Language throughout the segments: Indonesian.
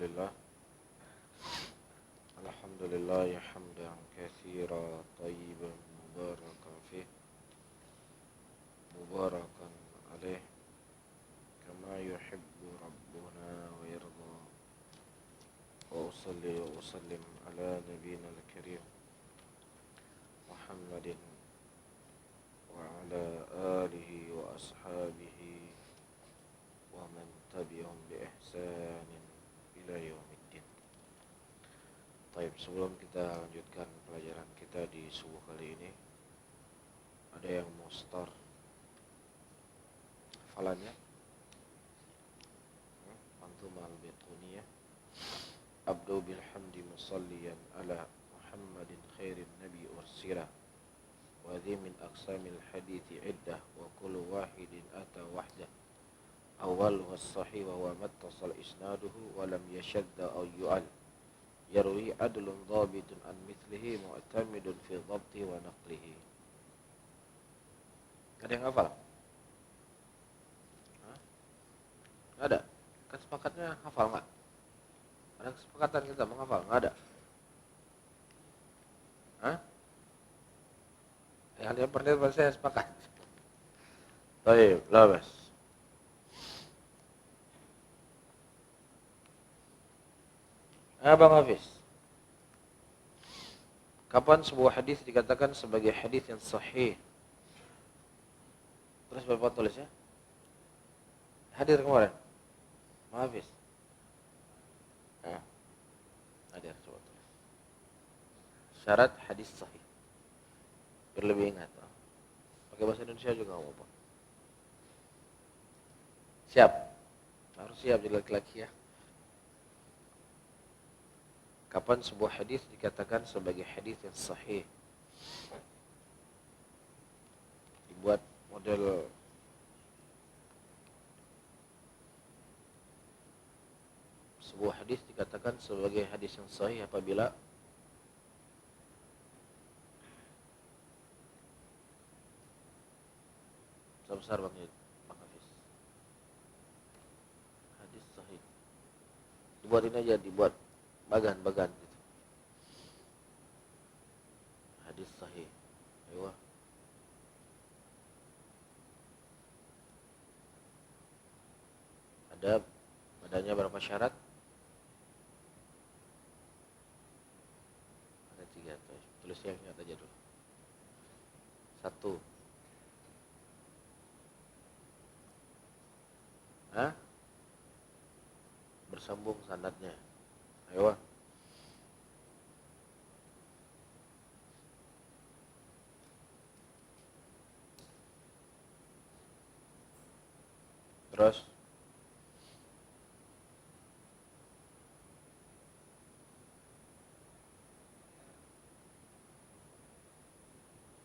لله الحمد لله حمدا كثيرا طيبا مباركا فيه مباركا عليه كما يحب ربنا ويرضى وأصلي وأسلم على نبينا الكريم محمد وعلى آله وأصحابه ومن تبعهم بإحسان إلى يوم الدين. Baik, sebelum kita lanjutkan pelajaran kita di subuh kali ini, ada yang mau start hafalannya? Antum al-Baiquniyah. Abdu bilhamdi musalliyan ala Muhammadin khairin nabi ursira wa dhi min aqsamil hadithi iddah wa kullu wahidin ata wahdah awal was-sahih wa huwa mattasal isnaduhu wa lam yashadda aw yu'al yarwi adlun dhabitun an mithlihi mu'tamidun fi dhabti wa naqlihi. Ada yang hafal? Nggak ada? Kan sepakatnya hafal nggak? Ada kesepakatan kita menghafal? Nggak ada? Yang pernah saya sepakat. Baik, labas. Abang Hafiz, kapan sebuah hadis dikatakan sebagai hadis yang sahih? Terus Bapak tulis ya. Hadir kemarin? Hafiz. Hadir, coba tulis. Syarat hadis sahih. Biar lebih ingat. Pakai bahasa Indonesia juga nggak apa-apa. Siap? Harus siap jadi laki-laki ya. Kapan sebuah hadis dikatakan sebagai hadis yang sahih? Dibuat model sebuah hadis dikatakan sebagai hadis yang sahih apabila besar Bang Hafiz. Hadis sahih. Dibuat ini aja, dibuat bagan-bagan gitu. Hadis sahih. Ayo. Ada badannya berapa syarat? Ada 3. Tulis yang ingat aja dulu. 1. Bersambung sanadnya. Ayo. Terus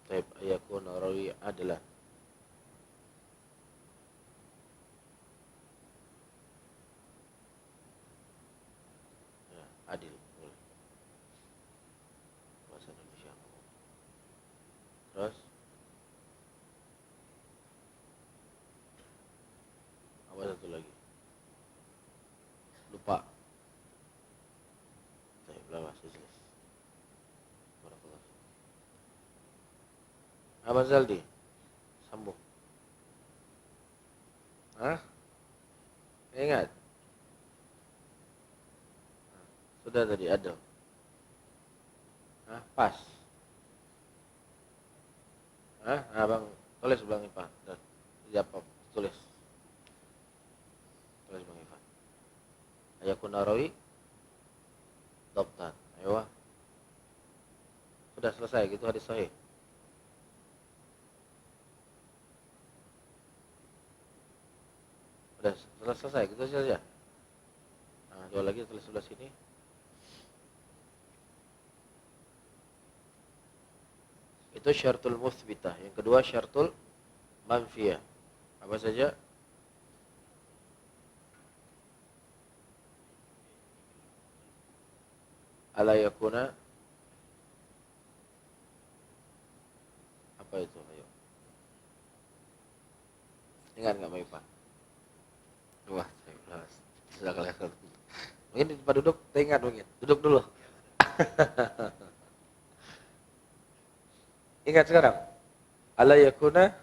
Taib ayakun rawi adalah ya, adil boleh. Bahasa Indonesia. Terus apa satu lagi? Lupa. Taib lawas jelas. Barakallah. Abang Zaldi, sambung. Ingat? Sudah tadi ada. Pas. Abang tulis Bang Ipan. Jawab, tulis. Tulis Bang Ipan. Ayakun narawi Dobtan. Ayo. Sudah selesai gitu hadis sahih. Sudah selesai gitu saja. Dua lagi tulis sebelah sini. Itu syartul muthbitah. Yang kedua syartul manfiyah. Apa saja? Ala yakuna. Apa itu? Ayo. Ingat enggak Mbak Ipa? Wah, sudah kelihatan. Mungkin di tempat duduk teringat mungkin. Duduk dulu. Ingat sekarang. Alla yakuna.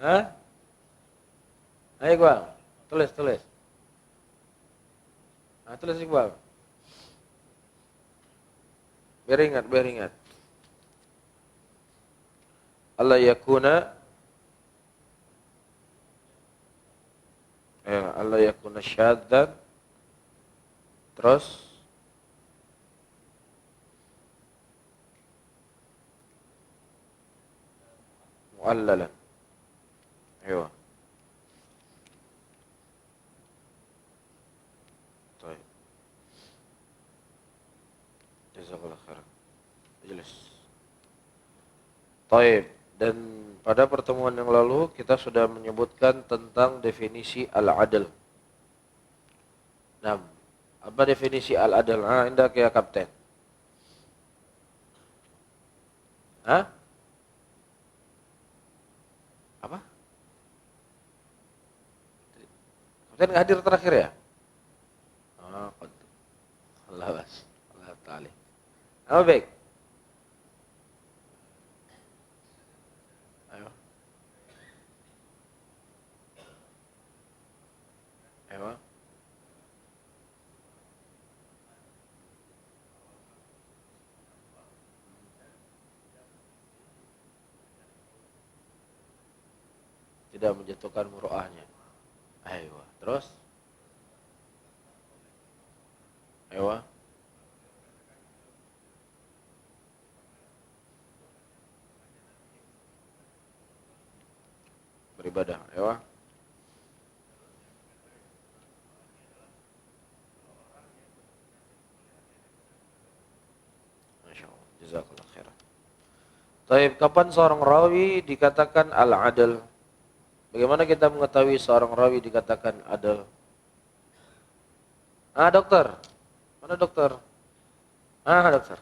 Hah? Ayo Iqbal. Tulis. Nah, tulis Iqbal. Biar ingat. Alla yakuna. Alla yakuna syadzan. Terus mu'allalan. Ayo. Baik. Jazakallah khairan. Jelas. Baik. Dan pada pertemuan yang lalu kita sudah menyebutkan tentang definisi al-adl. Nah, apa definisi al-adl? Indah ya Kapten. Hah? Apa? Kapten nggak hadir terakhir ya? Allah Ta'ala. Apa baik? Ayo. Tidak menjatuhkan muruahnya. Ayo. Terus? Ayo. Beribadah. Ayo. Masya Allah. Jazakallah khairan. Taib, kapan seorang rawi dikatakan al-adl? Bagaimana kita mengetahui seorang rawi dikatakan adl? Dokter. Mana dokter? Dokter.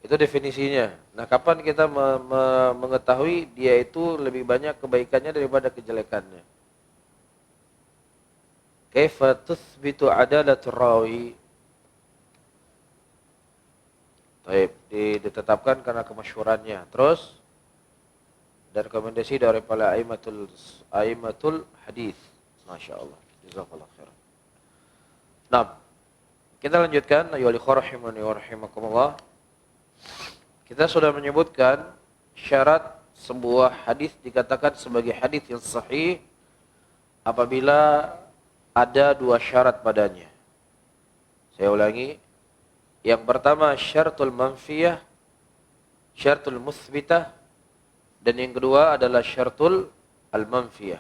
Itu definisinya. Nah, kapan kita mengetahui dia itu lebih banyak kebaikannya daripada kejelekannya? Kaifa tuthbitu adalatul rawi? Baik, ditetapkan karena kemasyhurannya. Terus dan rekomendasi dari para aimatul hadis. Masya Allah. Jazakallah khairan. Nah, kita lanjutkan. Ayyuhal ikhwah rahimani wa rahimakumullah. Kita sudah menyebutkan syarat sebuah hadis dikatakan sebagai hadis yang sahih apabila ada dua syarat padanya. Saya ulangi. Yang pertama syaratul manfiyah, syaratul muthbitah, dan yang kedua adalah syaratul al-manfiyah.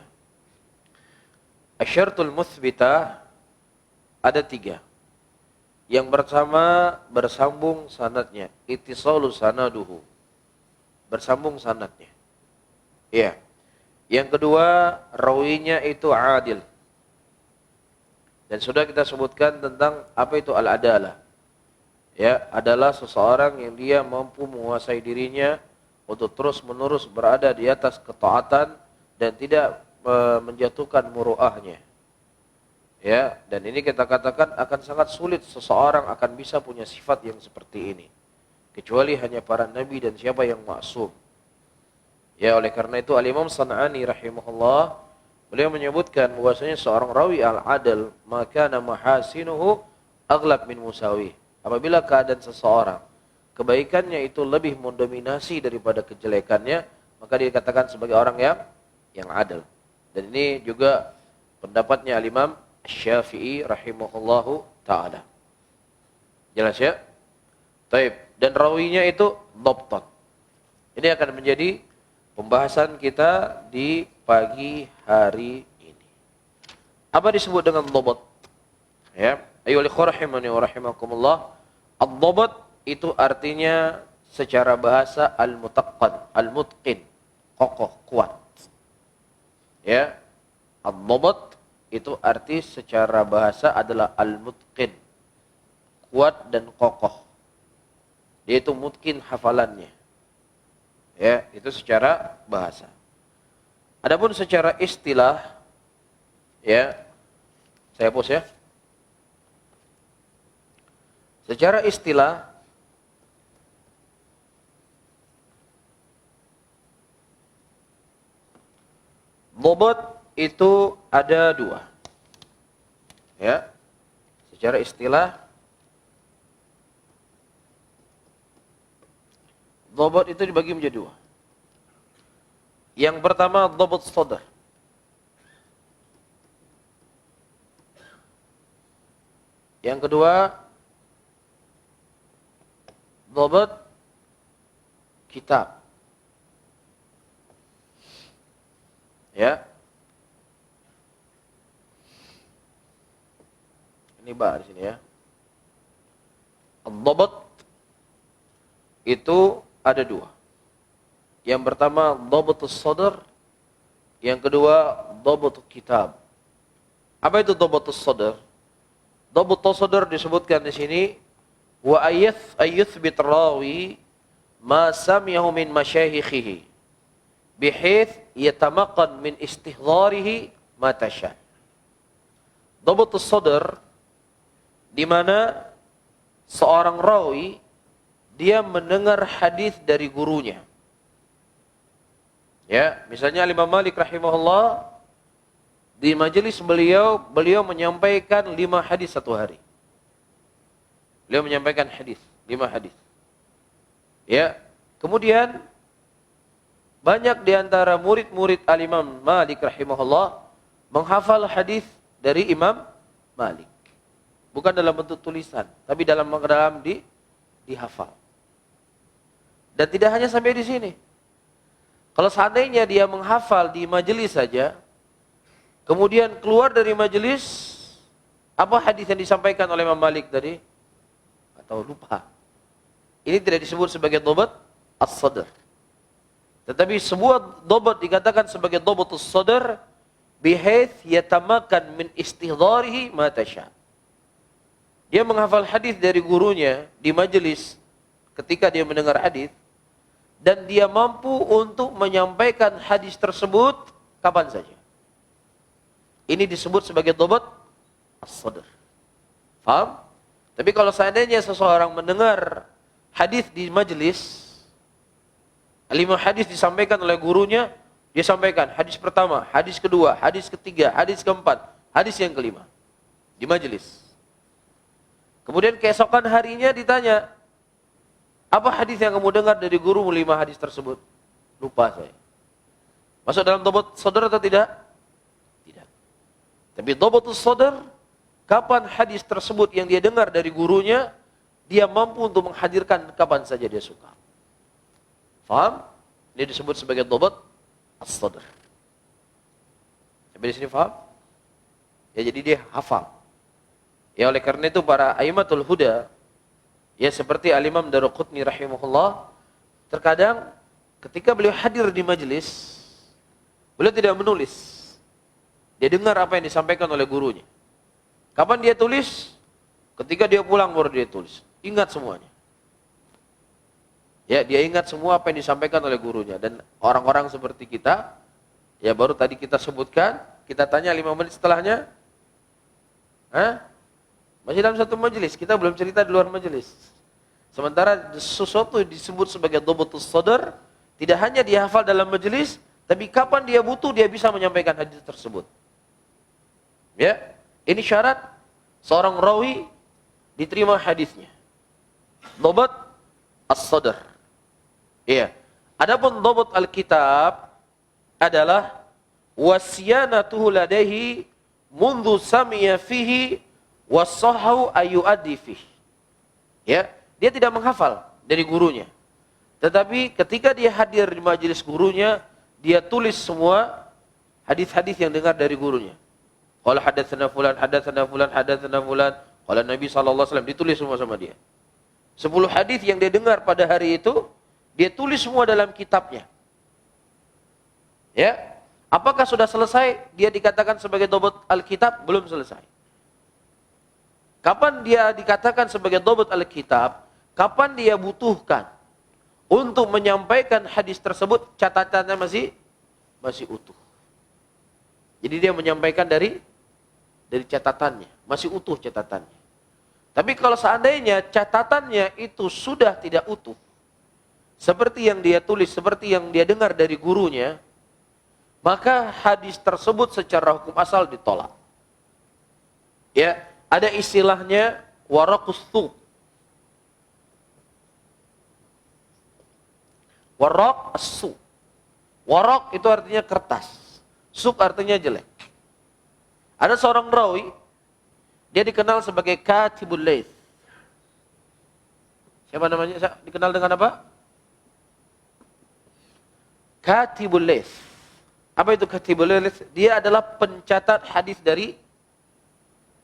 Syaratul muthbitah ada 3. Yang pertama bersambung sanadnya, ittisalu sanaduhu. Bersambung sanadnya. Iya. Yang kedua rawinya itu adil. Dan sudah kita sebutkan tentang apa itu al-adalah. Ya, adalah seseorang yang dia mampu menguasai dirinya untuk terus-menerus berada di atas ketaatan dan tidak menjatuhkan muruahnya. Ya, dan ini kita katakan akan sangat sulit seseorang akan bisa punya sifat yang seperti ini. Kecuali hanya para nabi dan siapa yang maksum. Ya, oleh karena itu Al-Imam San'ani rahimahullah beliau menyebutkan bahwasanya seorang rawi al-adl maka mahasinuhu aghlab min musawi. Apabila keadaan seseorang kebaikannya itu lebih mendominasi daripada kejelekannya, maka dikatakan sebagai orang yang adil. Dan ini juga pendapatnya Al-Imam Syafi'i rahimahullahu ta'ala. Jelas ya? Taib. Dan rawinya itu dhabtan. Ini akan menjadi pembahasan kita di pagi hari ini. Apa disebut dengan dhabat? Ya, ayyuhal ikhwah rahimani wa rahimakumullah. Ad-dhabat itu artinya secara bahasa al-mutaqqan, al-mutqin, kokoh, kuat. Ya. Ad-dhabat itu arti secara bahasa adalah al-mutqin, kuat dan kokoh. Yaitu mutqin hafalannya. Ya, itu secara bahasa. Adapun secara istilah, ya, saya hapus ya. Secara istilah, dhabt itu ada dua. Ya, secara istilah, dhabt itu dibagi menjadi dua. Yang pertama, dhabt sadr. Yang kedua, dhabt kitab. Ya. Ini ba di sini ya. Dhabt itu ada dua. Yang pertama dhabt sadr, yang kedua dhabt kitab. Apa itu dhabt sadr? Dhabt sadr disebutkan di sini wa ayyuthbit rawi ma sami'ahu min masyayikhihi bihayth yatamaqqan min istihdharihi ma tasha. Dhabt sadr di mana seorang rawi dia mendengar hadis dari gurunya. Ya, misalnya Imam Malik rahimahullah di majelis beliau menyampaikan 5 hadis satu hari. Beliau menyampaikan 5 hadis. Ya, kemudian banyak di antara murid-murid Al-Imam Malik rahimahullah menghafal hadis dari Imam Malik. Bukan dalam bentuk tulisan, tapi dalam dihafal. Dan tidak hanya sampai di sini. Kalau seandainya dia menghafal di majelis saja, kemudian keluar dari majelis, apa hadis yang disampaikan oleh Imam Malik tadi? Atau lupa. Ini tidak disebut sebagai dhabt as-sadr. Tetapi sebuah dhabt dikatakan sebagai dhabt as-sadr bihayth yatamakan min istihdharihi ma tasha. Dia menghafal hadis dari gurunya di majelis ketika dia mendengar hadis, dan dia mampu untuk menyampaikan hadis tersebut kapan saja. Ini disebut sebagai dhabt as-sadr. Paham? Tapi kalau seandainya seseorang mendengar hadis di majelis, 5 hadis disampaikan oleh gurunya, dia sampaikan hadis pertama, hadis kedua, hadis ketiga, hadis keempat, hadis yang kelima di majelis. Kemudian keesokan harinya ditanya, apa hadis yang kamu dengar dari guru 5 hadis tersebut? Lupa saya. Masuk dalam dhabt sadr atau tidak? Tidak. Tapi dhabt sadr, kapan hadis tersebut yang dia dengar dari gurunya, dia mampu untuk menghadirkan kapan saja dia suka. Faham? Ini disebut sebagai dhabt as-sadr. Sampai di sini faham? Ya, jadi dia hafal. Ya, oleh karena itu para aimatul huda, ya seperti Al-Imam Daruqutni rahimahullah, terkadang ketika beliau hadir di majelis, beliau tidak menulis. Dia dengar apa yang disampaikan oleh gurunya. Kapan dia tulis? Ketika dia pulang baru dia tulis. Ingat semuanya. Ya, dia ingat semua apa yang disampaikan oleh gurunya. Dan orang-orang seperti kita, ya baru tadi kita sebutkan, kita tanya 5 menit setelahnya, masih dalam satu majelis, kita belum cerita di luar majelis. Sementara sesuatu disebut sebagai dhabt as-sadr, tidak hanya dia hafal dalam majelis, tapi kapan dia butuh dia bisa menyampaikan hadis tersebut. Ya, ini syarat seorang rawi diterima hadisnya. Dhabt as-sadr. Iya. Adapun dhabt al-kitab adalah wasyanatuhu ladaihi mundu samiya fihi wasahu ayyuaddi fih. Ya, dia tidak menghafal dari gurunya. Tetapi ketika dia hadir di majelis gurunya, dia tulis semua hadis-hadis yang dengar dari gurunya. Qala hadatsana fulan, hadatsana fulan, hadatsana fulan, qala Nabi sallallahu alaihi wasallam, ditulis semua sama dia. 10 hadis yang dia dengar pada hari itu, dia tulis semua dalam kitabnya. Ya. Apakah sudah selesai? Dia dikatakan sebagai dhabt al-kitab? Belum selesai. Kapan dia dikatakan sebagai dhabt al-kitab? Kapan dia butuhkan untuk menyampaikan hadis tersebut, catatannya masih utuh. Jadi dia menyampaikan dari catatannya, masih utuh catatannya. Tapi kalau seandainya catatannya itu sudah tidak utuh, seperti yang dia tulis, seperti yang dia dengar dari gurunya, maka hadis tersebut secara hukum asal ditolak. Ya, ada istilahnya waraqus su. Waraq as-su. Waraq itu artinya kertas. Suk artinya jelek. Ada seorang rawi, dia dikenal sebagai Katibul Laits. Siapa namanya? Dikenal dengan apa? Katibul Laits. Apa itu Katibul Laits? Dia adalah pencatat hadis dari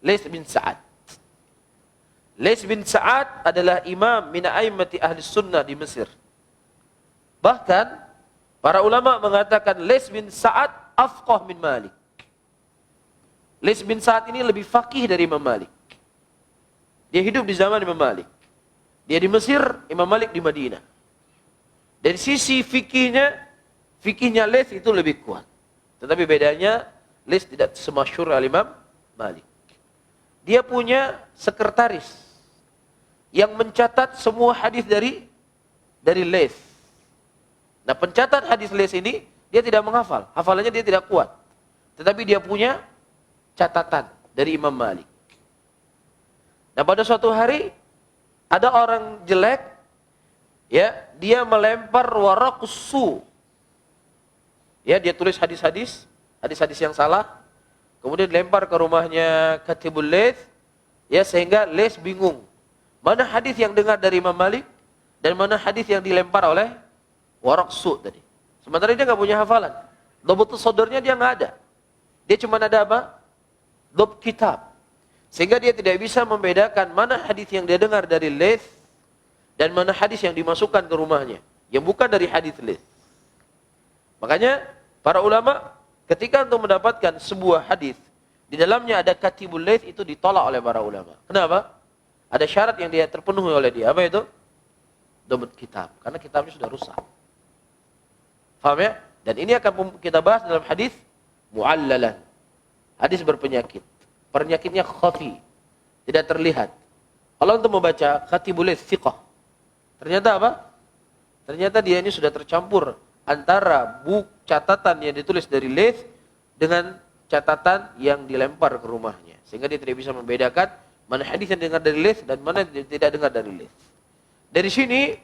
Laits bin Sa'ad. Laits bin Sa'ad adalah imam min a'immati ahli sunnah di Mesir. Bahkan para ulama mengatakan Laits bin Sa'ad afqah min Malik. Laits bin Sa'ad ini lebih faqih dari Imam Malik. Dia hidup di zaman Imam Malik. Dia di Mesir, Imam Malik di Madinah. Dari sisi fikihnya Laits itu lebih kuat. Tetapi bedanya Laits tidak semasyhur al-Imam Malik. Dia punya sekretaris yang mencatat semua hadis dari Laits. Nah, pencatat hadis Laits ini dia tidak menghafal, hafalannya dia tidak kuat. Tetapi dia punya catatan dari Imam Malik. Nah, pada suatu hari ada orang jelek, ya, dia melempar waraqus su. Ya, dia tulis hadis-hadis yang salah, kemudian lempar ke rumahnya Katibul Laits, ya, sehingga Laits bingung. Mana hadis yang dengar dari Imam Malik dan mana hadis yang dilempar oleh waraq su tadi. Sementara dia nggak punya hafalan. Dhabutus sadrnya dia nggak ada. Dia cuma ada apa? Dhab kitab. Sehingga dia tidak bisa membedakan mana hadis yang dia dengar dari Laits dan mana hadis yang dimasukkan ke rumahnya, yang bukan dari hadis Laits. Makanya para ulama ketika untuk mendapatkan sebuah hadis di dalamnya ada Katibul Laits itu ditolak oleh para ulama. Kenapa? Ada syarat yang dia terpenuhi oleh dia. Apa itu? Dhabut kitab. Karena kitabnya sudah rusak. Faham ya? Dan ini akan kita bahas dalam hadis mu'allalan. Hadis berpenyakit. Penyakitnya khafi. Tidak terlihat. Kalau untuk membaca Katibul Laits thiqah. Ternyata apa? Ternyata dia ini sudah tercampur antara catatan yang ditulis dari Laits dengan catatan yang dilempar ke rumahnya. Sehingga dia tidak bisa membedakan mana hadis yang dengar dari Laits dan mana yang tidak dengar dari Laits. Dari sini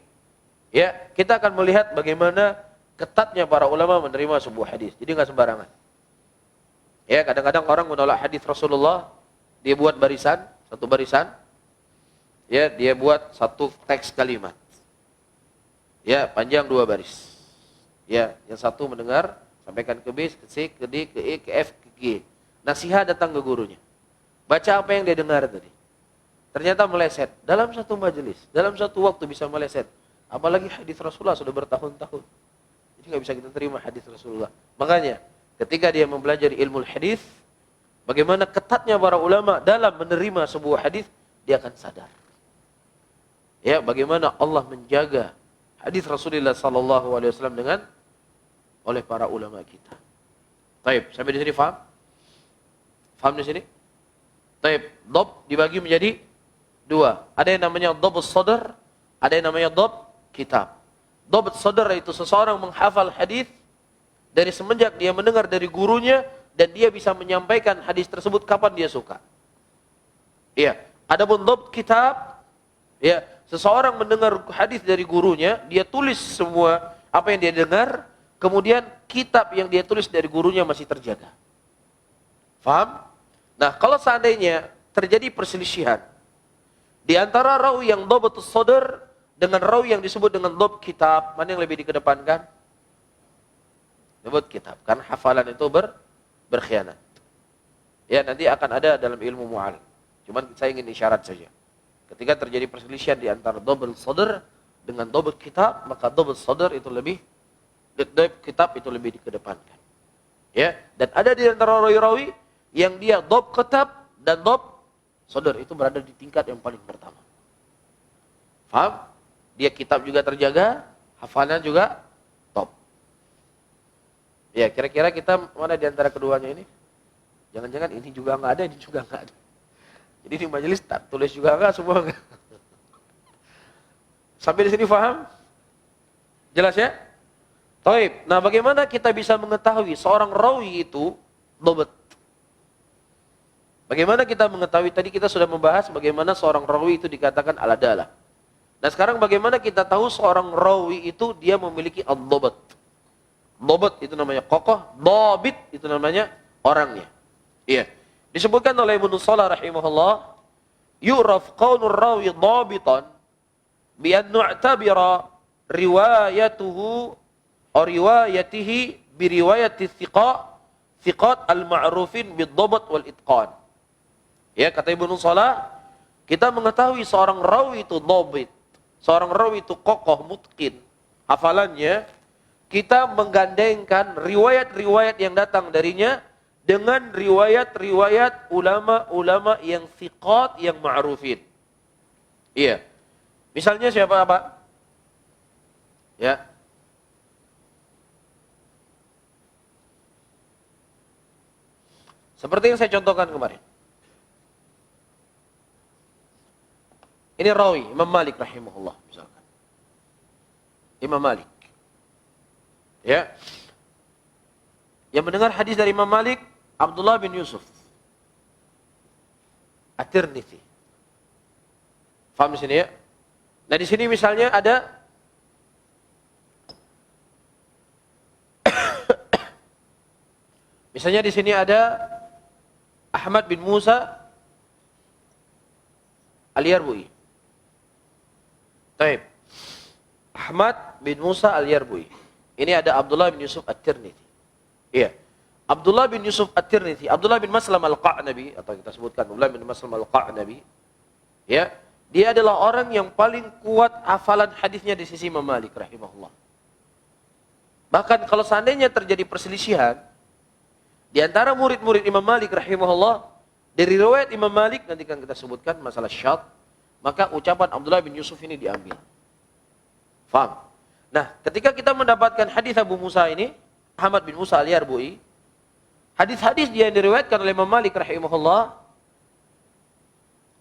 ya, kita akan melihat bagaimana ketatnya para ulama menerima sebuah hadis. Jadi nggak sembarangan. Ya, kadang-kadang orang menolak hadis Rasulullah, dia buat barisan, satu barisan. Ya, dia buat satu teks kalimat. Ya, panjang 2 baris. Ya, yang satu mendengar, sampaikan ke B, ke C, ke D, ke E, ke F, ke G. Nasihat datang ke gurunya. Baca apa yang dia dengar tadi. Ternyata meleset. Dalam satu majelis, dalam satu waktu bisa meleset. Apalagi hadis Rasulullah sudah bertahun-tahun. Jadi nggak bisa kita terima hadis Rasulullah. Makanya ketika dia mempelajari ilmu hadis, bagaimana ketatnya para ulama dalam menerima sebuah hadis, dia akan sadar. Ya, bagaimana Allah menjaga hadis Rasulullah sallallahu alaihi wasallam dengan oleh para ulama kita. Taib, sampai di sini paham? Paham di sini? Taib, dhab dibagi menjadi 2. Ada yang namanya dhabus sadr, ada yang namanya dhab kitab. Dhabt sadr itu seseorang menghafal hadis dari semenjak dia mendengar dari gurunya dan dia bisa menyampaikan hadis tersebut kapan dia suka. Iya. Adapun dhabt kitab, ya, seseorang mendengar hadis dari gurunya, dia tulis semua apa yang dia dengar, kemudian kitab yang dia tulis dari gurunya masih terjaga. Faham? Nah, kalau seandainya terjadi perselisihan di antara rawi yang dhabtus sadr dengan rawi yang disebut dengan dhabt kitab, mana yang lebih dikedepankan? Dhabt kitab, karena hafalan itu berkhianat. Ya, nanti akan ada dalam ilmu mu'al. Cuman saya ingin isyarat saja. Ketika terjadi perselisihan di antara dhabt sadr dengan dhabt kitab, maka dhabt sadr itu dhabt kitab itu lebih dikedepankan. Ya, dan ada di antara rawi-rawi yang dia dhabt kitab dan dhabt sadr itu berada di tingkat yang paling pertama. Faham? Dia kitab juga terjaga, hafalan juga top. Ya, kira-kira kita mana di antara keduanya ini? Jangan-jangan ini juga nggak ada, ini juga nggak ada. Jadi di majelis tak tulis juga nggak, semua nggak. Sampai di sini paham? Jelas ya? Taib. Nah, bagaimana kita bisa mengetahui seorang rawi itu dhabt? Bagaimana kita mengetahui? Tadi kita sudah membahas bagaimana seorang rawi itu dikatakan al-adalah. Nah, sekarang bagaimana kita tahu seorang rawi itu dia memiliki ad-dhabt? Dhabt itu namanya kokoh, dhabit itu namanya orangnya. Iya. Disebutkan oleh Ibnu Shalah rahimahullah, yu'raf qaulur rawi dhabitan bi an nu'tabira riwayatuhu aw riwayatihi bi riwayati thiqat al-ma'rufin bid-dhabt wal itqan. Ya, kata Ibnu Shalah, kita mengetahui seorang rawi itu dhabit, seorang rawi itu kokoh, mutqin hafalannya, kita menggandengkan riwayat-riwayat yang datang darinya dengan riwayat-riwayat ulama-ulama yang thiqat, yang ma'rufin. Iya. Misalnya siapa apa? Ya. Seperti yang saya contohkan kemarin. Ini rawi Imam Malik rahimahullah misalkan. Imam Malik. Ya. Yang mendengar hadis dari Imam Malik, Abdullah bin Yusuf At-Tirmidzi. Faham di sini ya? Nah, di sini misalnya ada misalnya di sini ada Ahmad bin Musa Al-Yarbu'i. Baik. Ahmad bin Musa Al-Yarbu'i. Ini ada Abdullah bin Yusuf At-Tirmidzi. Iya. Abdullah bin Yusuf At-Tirmidzi, Abdullah bin Maslam Al-Qa'nabi, atau kita sebutkan Abdullah bin Maslam Al-Qa'nabi. Ya, dia adalah orang yang paling kuat hafalan hadisnya di sisi Imam Malik rahimahullah. Bahkan kalau seandainya terjadi perselisihan di antara murid-murid Imam Malik rahimahullah, dari riwayat Imam Malik nanti kan kita sebutkan masalah syadz, maka ucapan Abdullah bin Yusuf ini diambil. Faham? Nah, ketika kita mendapatkan hadis Abu Musa ini, Ahmad bin Musa Al-Yarbu'i, hadis-hadis dia yang diriwayatkan oleh Imam Malik rahimahullah,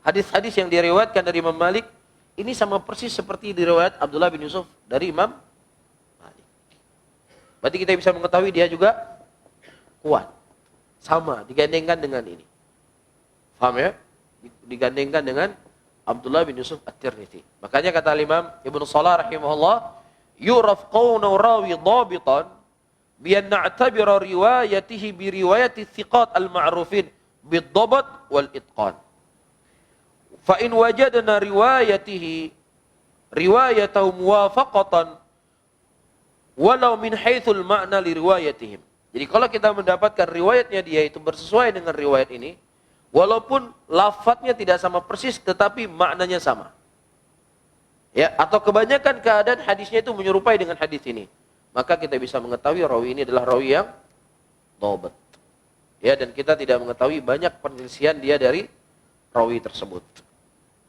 hadis-hadis yang diriwayatkan dari Imam Malik, ini sama persis seperti diriwayat Abdullah bin Yusuf dari Imam Malik. Berarti kita bisa mengetahui dia juga kuat. Sama, digandengkan dengan ini. Paham ya? Digandengkan dengan Abdullah bin Yusuf At-Tirmidzi. Makanya kata Imam Ibnu Shalah rahimahullah, yuraf qawna rawi dhabitan bi an na'tabira riwayatihi bi riwayati thiqat al-ma'rufin bid-dhabt wal itqan. Fa in wajadna riwayatihi riwayatahu muwafaqatan walau min haitsul ma'na li riwayatihim. Jadi kalau kita mendapatkan riwayatnya dia itu bersesuaian dengan riwayat ini, walaupun lafadznya tidak sama persis tetapi maknanya sama. Ya, atau kebanyakan keadaan hadisnya itu menyerupai dengan hadis ini, maka kita bisa mengetahui rawi ini adalah rawi yang dhabt. Ya, dan kita tidak mengetahui banyak penyelisihan dia dari rawi tersebut.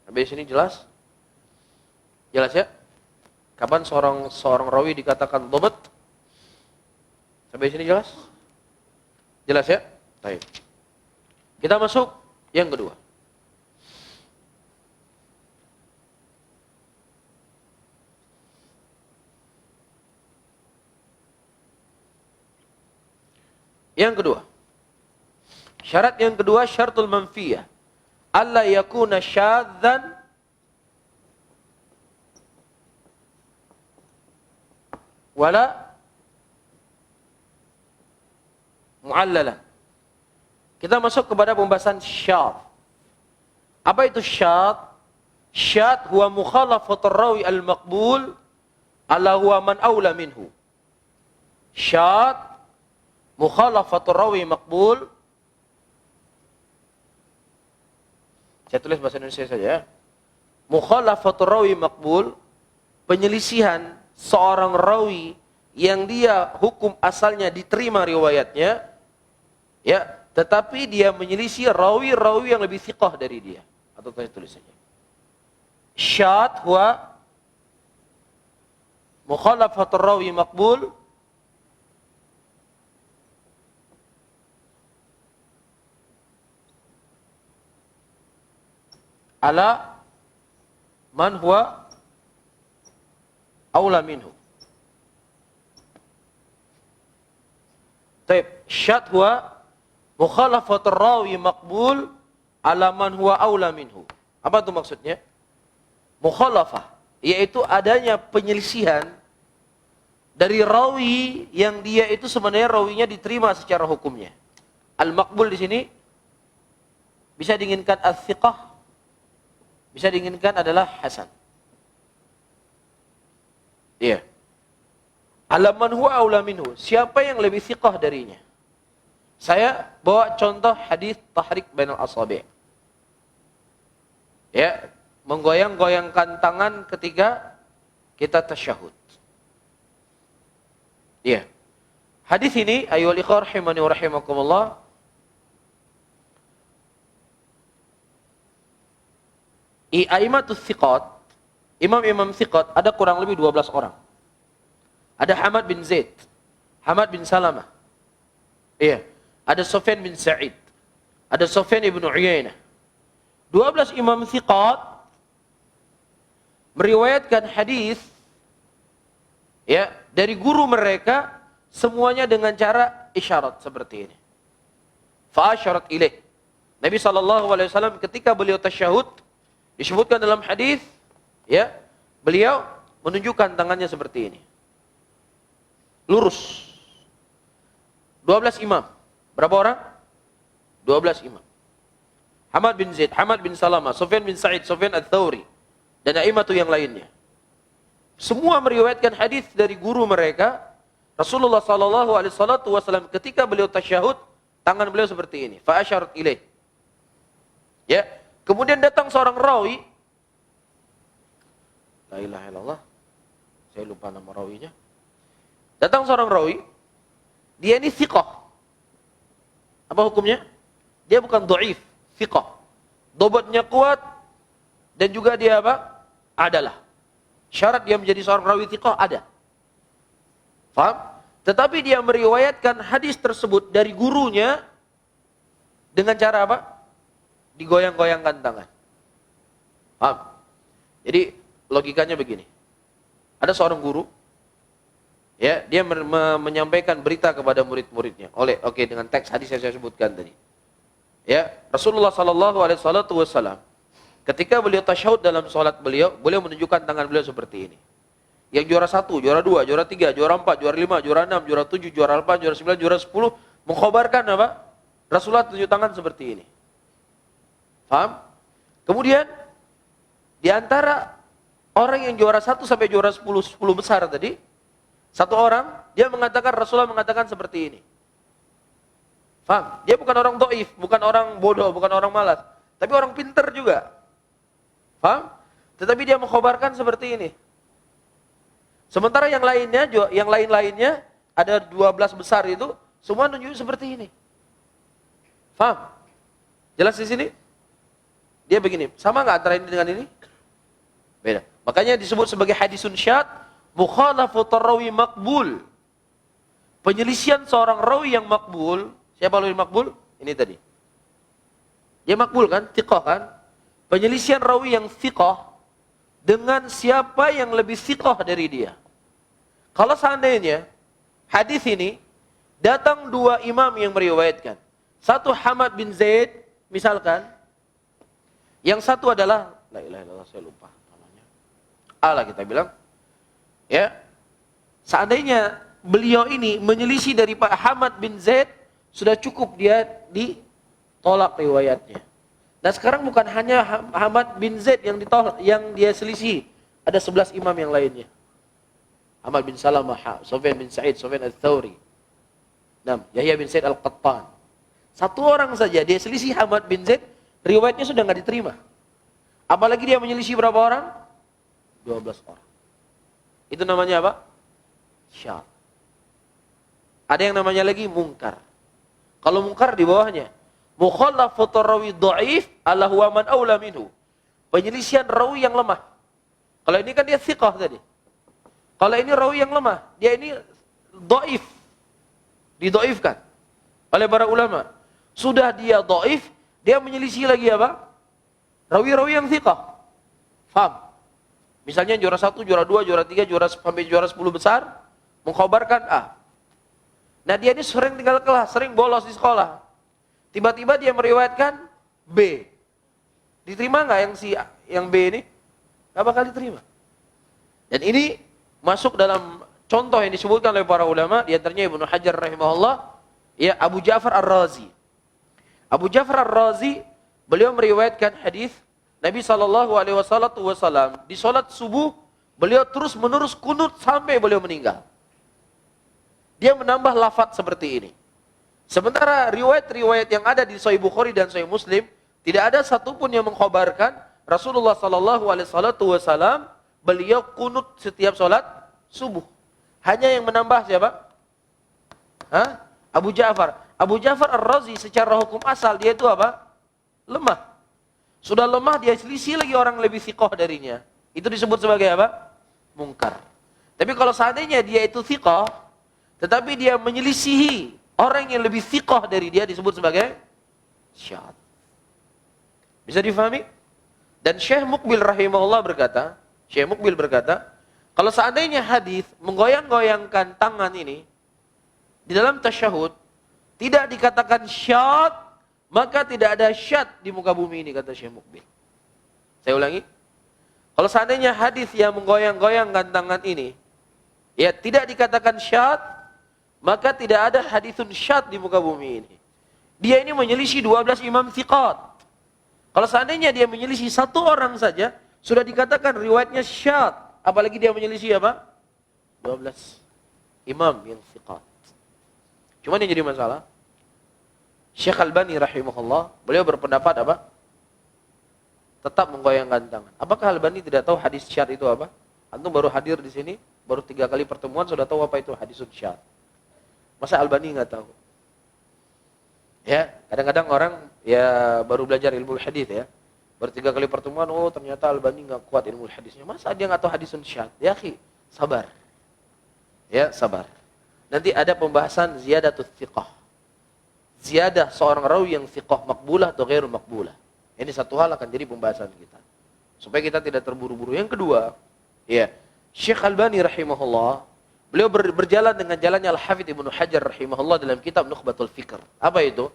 Sampai sini jelas? Jelas ya? Kapan seorang rawi dikatakan dhabt? Sampai sini jelas? Jelas ya? Baik. Kita masuk yang kedua. Yang kedua. Syarat yang kedua, syaratul manfiyah. Alla yakuna syadzan wala mu'allalan. Kita masuk kepada pembahasan syadz. Apa itu syadz? Syadz huwa mukhalafatur rawi al-maqbul ala huwa man aula minhu. Syadz mukhalafatur rawi maqbul. Saya tulis bahasa Indonesia saja ya. Mukhalafatur rawi maqbul, penyelisihan seorang rawi yang dia hukum asalnya diterima riwayatnya, ya, tetapi dia menyelisih rawi-rawi yang lebih thiqah dari dia. Atau saya tulis saja. Syadz huwa mukhalafatur rawi maqbul ala man huwa aula minhu. Taib, syad huwa mukhalafatur rawi maqbul ala man huwa aula minhu. Apa itu maksudnya? Mukhalafah, yaitu adanya penyelisihan dari rawi yang dia itu sebenarnya rawinya diterima secara hukumnya. Al-maqbul di sini bisa diinginkan al-thiqah, bisa diinginkan adalah hasan. Iya. Ala man huwa aula minhu, siapa yang lebih thiqah darinya. Saya bawa contoh hadis tahrik bainal asabi'. Ya, menggoyang-goyangkan tangan ketika kita tasyahud. Iya. Hadis ini ayyuhal ikhwah rahimani wa rahimakumullah, Aimatus thiqat, imam-imam thiqat ada kurang lebih 12 orang. Ada Hamad bin Zaid, Hamad bin Salamah. Iya. Ada Sufyan bin Sa'id, ada Sufyan ibn Uyainah. 12 imam thiqat meriwayatkan hadis ya dari guru mereka semuanya dengan cara isyarat seperti ini. Fa asyarat ilaih. Nabi SAW ketika beliau tasyahud disebutkan dalam hadis ya, beliau menunjukkan tangannya seperti ini. Lurus. 12 imam. Berapa orang? 12 imam. Hamad bin Zaid, Hamad bin Salamah, Sufyan bin Sa'id, Sufyan al-Thawri, dan a'immatu yang lainnya. Semua meriwayatkan hadis dari guru mereka. Rasulullah SAW ketika beliau tasyahud, tangan beliau seperti ini. Fa asyarat ilaih. Ya. Kemudian datang seorang rawi. La ilaha illallah. Saya lupa nama rawinya. Datang seorang rawi. Dia ini thiqah. Apa hukumnya? Dia bukan dhaif, thiqah. Dobatnya kuat dan juga dia apa? Adalah. Syarat dia menjadi seorang rawi thiqah ada. Faham? Tetapi dia meriwayatkan hadis tersebut dari gurunya dengan cara apa? Digoyang-goyangkan tangan. Paham? Jadi logikanya begini. Ada seorang guru, ya, dia menyampaikan berita kepada murid-muridnya. Dengan teks hadis yang saya sebutkan tadi. Ya, Rasulullah SAW ketika beliau tasyahud dalam salat beliau menunjukkan tangan beliau seperti ini. Yang juara 1, juara 2, juara 3, juara 4, juara 5, juara 6, juara 7, juara 8, juara 9, juara 10 mengkhabarkan apa? Rasulullah tunjuk tangan seperti ini. Paham? Kemudian di antara orang yang juara 1 sampai juara 10 besar tadi, satu orang dia mengatakan Rasulullah mengatakan seperti ini. Paham? Dia bukan orang dhaif, bukan orang bodoh, bukan orang malas, tapi orang pintar juga. Paham? Tetapi dia mengkhabarkan seperti ini. Sementara yang lain-lainnya ada 12 besar itu semua nunjuk seperti ini. Paham? Jelas di sini? Dia begini, sama nggak antara ini dengan ini? Beda. Makanya disebut sebagai hadisun syad, mukhalafatur rawi maqbul. Penyelisihan seorang rawi yang makbul. Siapa rawi makbul? Ini tadi. Dia makbul kan? Thiqah kan? Penyelisihan rawi yang thiqah dengan siapa yang lebih thiqah dari dia. Kalau seandainya hadis ini datang dua imam yang meriwayatkan. Satu Hamad bin Zaid misalkan, yang satu adalah la ilaha illallah, saya lupa namanya. Allah kita bilang. Ya. Seandainya beliau ini menyelisih dari Pak Hamad bin Zaid, sudah cukup dia ditolak riwayatnya. Nah sekarang bukan hanya Hamad bin Zaid yang ditolak, yang dia selisih, ada 11 imam yang lainnya. Hamad bin Salamah, Sufyan bin Sa'id, Sufyan al-Thawri, Yahya bin Sa'id al-Qattan. Satu orang saja dia selisih Hamad bin Zaid, riwayatnya sudah nggak diterima. Apalagi dia menyelisih berapa orang? 12 orang. Itu namanya apa? Syadz. Ada yang namanya lagi mungkar. Kalau mungkar di bawahnya, mukhalafatur rawi dhaif ala huwa man aula minhu. Penyelisihan rawi yang lemah. Kalau ini kan dia thiqah tadi. Kalau ini rawi yang lemah, dia ini dhaif. Didhaifkan oleh para ulama. Sudah dia dhaif, dia menyelisih lagi apa? Rawi-rawi yang thiqah. Faham? Misalnya juara 1, juara 2, juara 3, sampai juara 10 besar mengkhabarkan A. Nah, dia ini sering tinggal kelas, sering bolos di sekolah. Tiba-tiba dia meriwayatkan B. Diterima nggak yang B ini? Nggak bakal diterima. Dan ini masuk dalam contoh yang disebutkan oleh para ulama, di antaranya Ibnu Hajar rahimahullah, ya Abu Ja'far Ar-Razi. Abu Ja'far Ar-Razi, beliau meriwayatkan hadis Nabi SAW di salat subuh, beliau terus menerus kunut sampai beliau meninggal. Dia menambah lafaz seperti ini. Sementara riwayat-riwayat yang ada di Sahih Bukhari dan Sahih Muslim, tidak ada satupun yang mengkhabarkan Rasulullah SAW beliau kunut setiap salat subuh. Hanya yang menambah siapa? Abu Ja'far. Abu Ja'far Ar-Razi secara hukum asal dia itu apa? Lemah. Sudah lemah, dia selisih lagi orang lebih thiqah darinya. Itu disebut sebagai apa? Mungkar. Tapi kalau seandainya dia itu thiqah, tetapi dia menyelisihi orang yang lebih thiqah dari dia, disebut sebagai syadz. Bisa difahami? Dan Syekh Muqbil rahimahullah berkata, kalau seandainya hadis menggoyang-goyangkan tangan ini di dalam tasyahud tidak dikatakan syadz, maka tidak ada syadz di muka bumi ini, kata Syekh Muqbil. Saya ulangi. Kalau seandainya hadis yang menggoyang-goyangkan tangan ini ya tidak dikatakan syadz, maka tidak ada hadisun syadz di muka bumi ini. Dia ini menyelisih 12 imam thiqat. Kalau seandainya dia menyelisih satu orang saja, sudah dikatakan riwayatnya syadz. Apalagi dia menyelisih apa? 12 imam yang thiqat. Cuma yang jadi masalah, Syekh Albani rahimahullah, beliau berpendapat apa? Tetap menggoyangkan tangan. Apakah Albani tidak tahu hadis syadz itu apa? Antum baru hadir di sini, baru 3 kali pertemuan sudah tahu apa itu hadis syadz. Masa Albani nggak tahu? Ya, kadang-kadang orang ya baru belajar ilmu hadis ya. Baru 3 kali pertemuan, oh ternyata Albani nggak kuat ilmu hadisnya. Masa dia nggak tahu hadis syadz? Ya, sabar. Ya, sabar. Nanti ada pembahasan ziyadatut thiqah. Ziyadah seorang rawi yang thiqah makbulah atau ghairu makbulah. Ini satu hal akan jadi pembahasan kita. Supaya kita tidak terburu-buru. Yang kedua, ya, Syekh Albani rahimahullah, beliau berjalan dengan jalannya Al-Hafidz Ibnu Hajar rahimahullah dalam kitab Nukhbatul Fikr. Apa itu?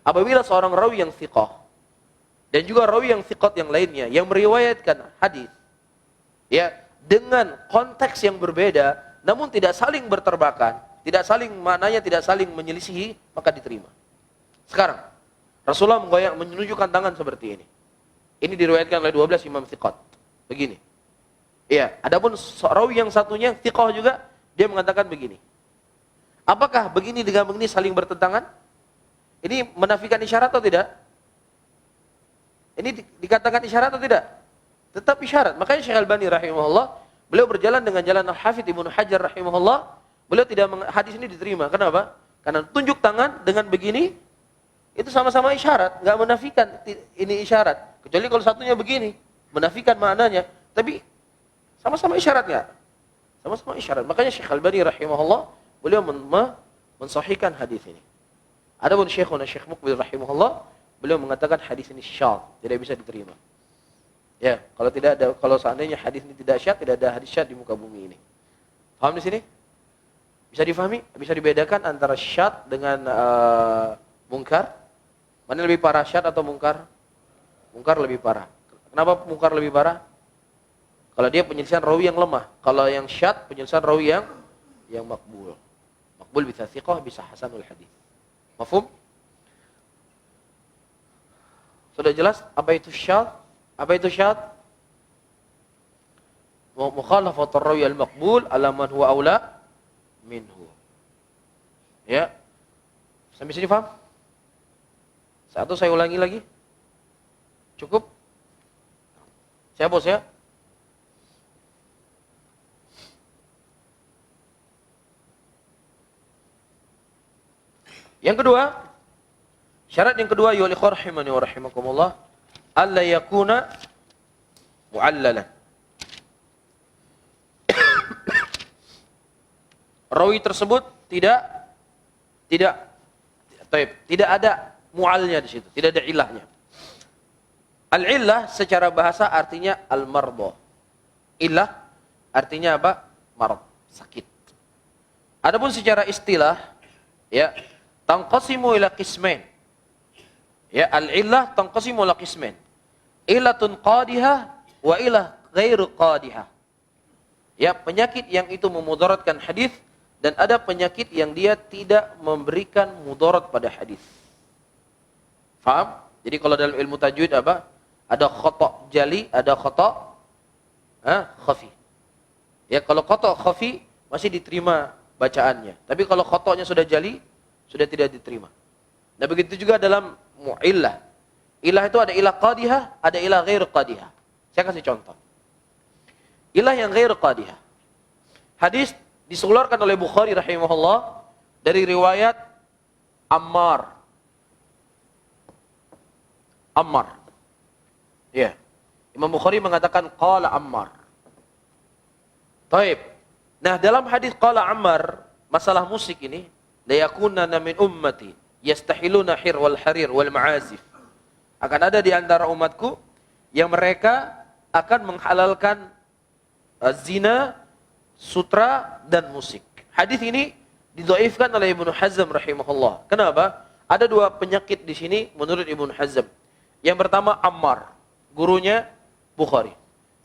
Apabila seorang rawi yang thiqah dan juga rawi yang thiqat yang lainnya yang meriwayatkan hadis ya dengan konteks yang berbeda namun tidak saling berterbakan, tidak saling maknanya tidak saling menyelisihi, maka diterima. Sekarang Rasulullah menunjukkan tangan seperti ini. Ini diriwayatkan oleh 12 imam thiqat. Begini. Iya, adapun rawi yang satunya thiqah juga, dia mengatakan begini. Apakah begini dengan begini saling bertentangan? Ini menafikan isyarat atau tidak? Ini dikatakan isyarat atau tidak? Tetap isyarat. Makanya Syekh Albani rahimahullah, beliau berjalan dengan jalan Al-Hafidz Ibnu Hajar rahimahullah, beliau tidak hadis ini diterima. Kenapa? Karena tunjuk tangan dengan begini itu sama-sama isyarat, nggak menafikan ini isyarat. Kecuali kalau satunya begini, menafikan maknanya. Tapi sama-sama isyarat nggak? Sama-sama isyarat. Makanya Syekh Albani rahimahullah, beliau mensahihkan hadis ini. Adapun Syekhuna Syekh Muqbil rahimahullah, beliau mengatakan hadis ini syadz, tidak bisa diterima. Ya, kalau seandainya hadis ini tidak syadz, tidak ada hadis syadz di muka bumi ini. Paham di sini? Bisa difahami? Bisa dibedakan antara syadz dengan mungkar? Mana lebih parah, syadz atau mungkar? Mungkar lebih parah. Kenapa mungkar lebih parah? Kalau dia penyelesaian rawi yang lemah. Kalau yang syadz, penyelesaian rawi yang makbul. Makbul bisa thiqah, bisa hasanul hadis. Mafhum? Sudah jelas apa itu syadz? Apa itu syadz? Mukhalafatul rawi al-maqbul ala man huwa aula minhu. Ya. Sampai sini paham? Satu saya ulangi lagi. Cukup? Saya bos ya. Yang kedua, syarat yang kedua ya ikhwan rahimani wa rahimakumullah, alla yakuna mu'allalan. Rawi tersebut tidak ada mu'alnya di situ, tidak ada ilahnya. Al-illah secara bahasa artinya al-marḍ. Illah artinya apa? Marad, sakit. Adapun secara istilah, ya, tanqasimu ila qismain. Ya, al-illah tanqasimu ila qismain. Illatun qadihah wa ilah ghairu qadihah. Ya, penyakit yang itu memudaratkan hadis dan ada penyakit yang dia tidak memberikan mudarat pada hadis. Faham? Jadi kalau dalam ilmu tajwid apa? Ada khata' jali, ada khata' khafi. Ya, kalau khata' khafi masih diterima bacaannya. Tapi kalau khata'nya sudah jali, sudah tidak diterima. Nah, begitu juga dalam mu'illah. Ilah itu ada ilah qadihah, ada ilah ghair qadihah. Saya kasih contoh. Ilah yang ghair qadihah. Hadis dikeluarkan oleh Bukhari rahimahullah dari riwayat Ammar. Ya. Imam Bukhari mengatakan qala Ammar. Taib. Nah, dalam hadis qala Ammar, masalah musik ini, la yakunana min ummati yastahiluna hir wal harir wal ma'azif. Akan ada di antara umatku yang mereka akan menghalalkan zina, sutra dan musik. Hadis ini didhaifkan oleh Ibnu Hazm rahimahullah. Kenapa? Ada dua penyakit di sini menurut Ibnu Hazm. Yang pertama Ammar, gurunya Bukhari.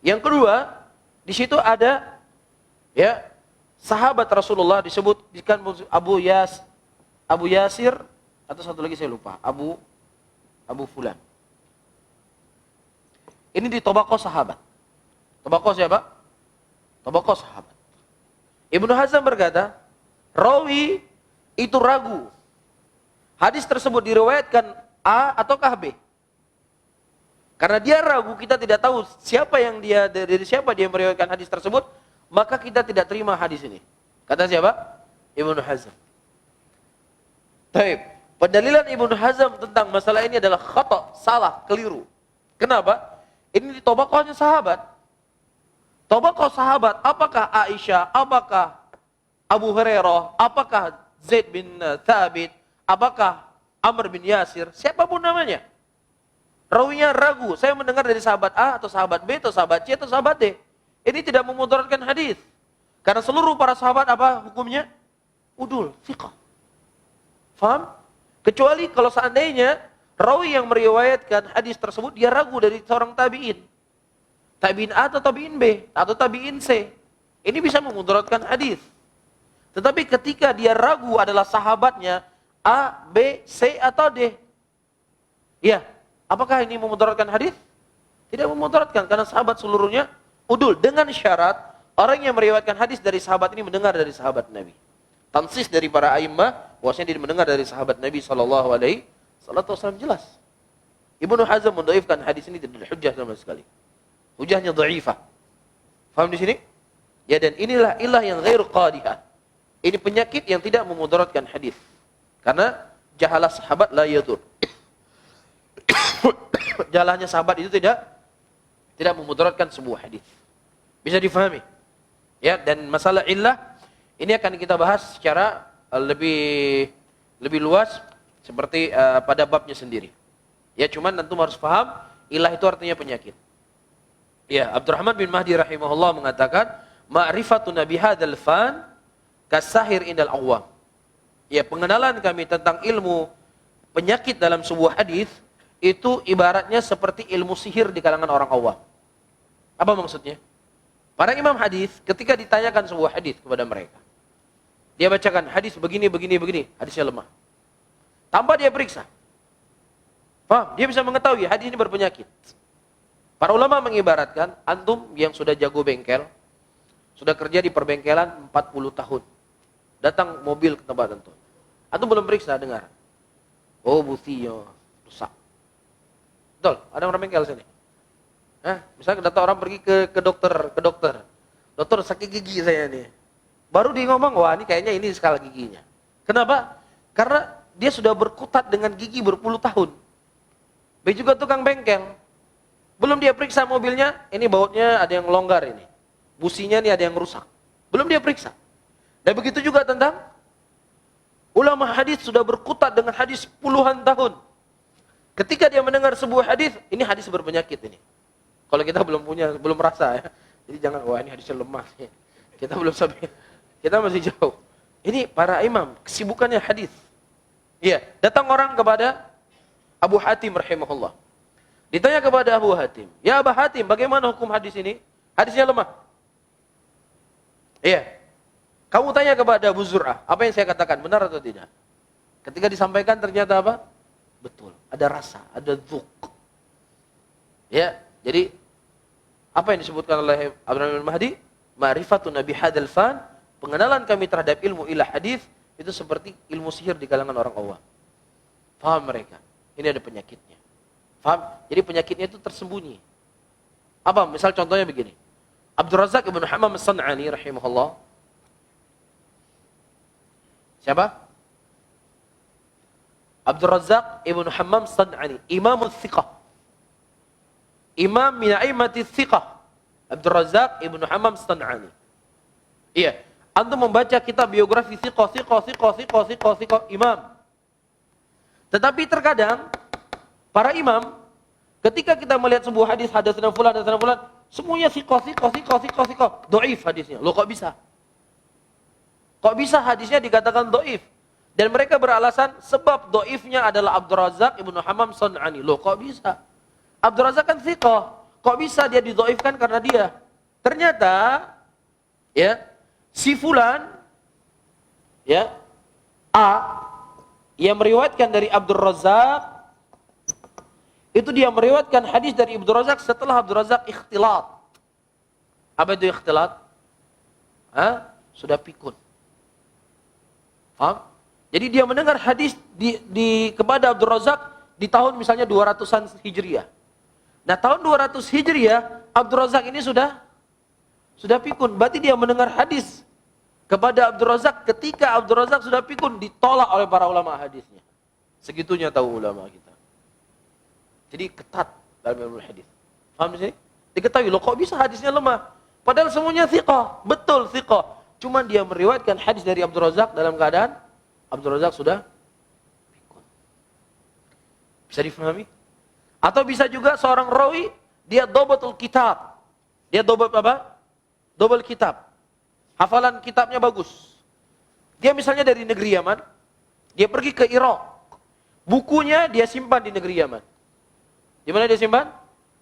Yang kedua, di situ ada ya sahabat Rasulullah disebutkan Abu Yasir atau satu lagi saya lupa, Abu Fulan. Ini di Tobaqo sahabat. Tobaqo siapa? Tobaqo sahabat. Ibnu Hazm berkata, rawi itu ragu. Hadis tersebut diriwayatkan A ataukah B? Karena dia ragu, kita tidak tahu dari siapa dia meriwayatkan hadis tersebut, maka kita tidak terima hadis ini. Kata siapa? Ibnu Hazm. Taib. Pendalilan Ibnu Hazm tentang masalah ini adalah khata', salah, keliru. Kenapa? Ini di tobaqohnya sahabat. Tobaqoh sahabat, apakah Aisyah, apakah Abu Hurairah, apakah Zaid bin Thabit, apakah Amr bin Yasir, siapapun namanya. Rawinya ragu, saya mendengar dari sahabat A atau sahabat B atau sahabat C atau sahabat D. Ini tidak memudaratkan hadis. Karena seluruh para sahabat apa hukumnya? Udul, thiqah. Faham? Kecuali kalau seandainya rawi yang meriwayatkan hadis tersebut dia ragu dari seorang tabi'in. Tabi'in A atau tabi'in B atau tabi'in C. Ini bisa memudaratkan hadis. Tetapi ketika dia ragu adalah sahabatnya A, B, C atau D. Ya, apakah ini memudaratkan hadis? Tidak memudaratkan karena sahabat seluruhnya udul, dengan syarat orang yang meriwayatkan hadis dari sahabat ini mendengar dari sahabat Nabi. Tansis dari para a'immah bahwasanya dia mendengar dari sahabat Nabi sallallahu alaihi wasallam jelas. Ibnu Hazm mendhaifkan hadis ini tidak hujjah sama sekali. Hujjahnya dhaifah. Faham di sini? Ya, dan inilah ilah yang ghair qadihah. Ini penyakit yang tidak memudaratkan hadis. Karena jahalah sahabat la yadur. Jalannya sahabat itu tidak memudaratkan sebuah hadis. Bisa difahami? Ya, dan masalah illah ini akan kita bahas secara lebih luas seperti pada babnya sendiri. Ya, cuman tentu harus paham illah itu artinya penyakit. Ya, Abdurrahman bin Mahdi rahimahullah mengatakan, ma'rifatun nabi hadzal fan kasahir indal awam. Ya, pengenalan kami tentang ilmu penyakit dalam sebuah hadis itu ibaratnya seperti ilmu sihir di kalangan orang awam. Apa maksudnya? Para imam hadis ketika ditanyakan sebuah hadis kepada mereka, dia bacakan hadis begini, hadisnya lemah. Tanpa dia periksa. Paham? Dia bisa mengetahui hadis ini berpenyakit. Para ulama mengibaratkan antum yang sudah jago bengkel, sudah kerja di perbengkelan 40 tahun. Datang mobil ke tempat antum. Antum belum periksa, dengar. Oh, businya rusak. Betul, ada orang bengkel sini. Misalnya datang orang pergi ke dokter. Dokter, sakit gigi saya nih. Baru dia ngomong, wah ini kayaknya ini skala giginya. Kenapa? Karena dia sudah berkutat dengan gigi berpuluh tahun. Begitu juga tukang bengkel. Belum dia periksa mobilnya, ini bautnya ada yang longgar ini. Businya nih ada yang rusak. Belum dia periksa. Dan begitu juga tentang ulama hadis sudah berkutat dengan hadis puluhan tahun. Ketika dia mendengar sebuah hadis, ini hadis berpenyakit ini. Kalau kita belum merasa ya. Jadi jangan, wah ini hadisnya lemah. Kita belum sampai, kita masih jauh. Ini para imam, kesibukannya hadis. Iya, datang orang kepada Abu Hatim rahimahullah. Ditanya kepada Abu Hatim, "Ya Abu Hatim, bagaimana hukum hadis ini?" Hadisnya lemah. Iya. Kamu tanya kepada Abu Zur'ah, apa yang saya katakan benar atau tidak? Ketika disampaikan ternyata apa? Betul. Ada rasa, ada dzuk. Ya, jadi apa yang disebutkan oleh Abdurrahman Mahdi? Ma'rifatun Nabi Hadal Fan, pengenalan kami terhadap ilmu ilah hadis itu seperti ilmu sihir di kalangan orang awam. Faham mereka? Ini ada penyakitnya. Faham? Jadi penyakitnya itu tersembunyi. Apa? Misal contohnya begini. Abdul Razak ibn Hammam as-San'ani rahimahullah. Siapa? Abdul Razak ibn Hammam as-San'ani, Imam Thiqah. Imam min a'immati Thiqah. Abdul Razak ibn Hammam as-San'ani. Iya, antum membaca kitab biografi Thiqah, imam. Tetapi terkadang para imam ketika kita melihat sebuah hadis hadatsana fulan, semuanya thiqah, dhaif hadisnya. Loh kok bisa? Kok bisa hadisnya dikatakan dhaif? Dan mereka beralasan sebab dhaifnya adalah Abdul Razak ibn Hammam as-San'ani. Loh kok bisa? Abdul Razak kan thiqah. Kok bisa dia didhaifkan karena dia? Ternyata ya, si fulan ya A yang meriwayatkan dari Abdul Razak itu dia meriwayatkan hadis dari Abdul Razak setelah Abdul Razak ikhtilat. Apa itu ikhtilat? Sudah pikun. Paham? Jadi dia mendengar hadis kepada Abdul Razak di tahun misalnya 200-an Hijriah. Nah, tahun 200 Hijriah, Abdul Razak ini sudah pikun. Berarti dia mendengar hadis kepada Abdul Razak ketika Abdul Razak sudah pikun, ditolak oleh para ulama hadisnya. Segitunya tahu ulama kita. Jadi ketat dalam ilmu hadis. Paham di sini? Diketahui loh kok bisa hadisnya lemah. Padahal semuanya thiqah, betul thiqah. Cuma dia meriwayatkan hadis dari Abdul Razak dalam keadaan Abdul Razak sudah pikun. Bisa difahami? Atau bisa juga seorang rawi dia dhabatul kitab. Dia dhabat apa? Dhabat kitab. Hafalan kitabnya bagus. Dia misalnya dari negeri Yaman, dia pergi ke Irak. Bukunya dia simpan di negeri Yaman. Di mana dia simpan?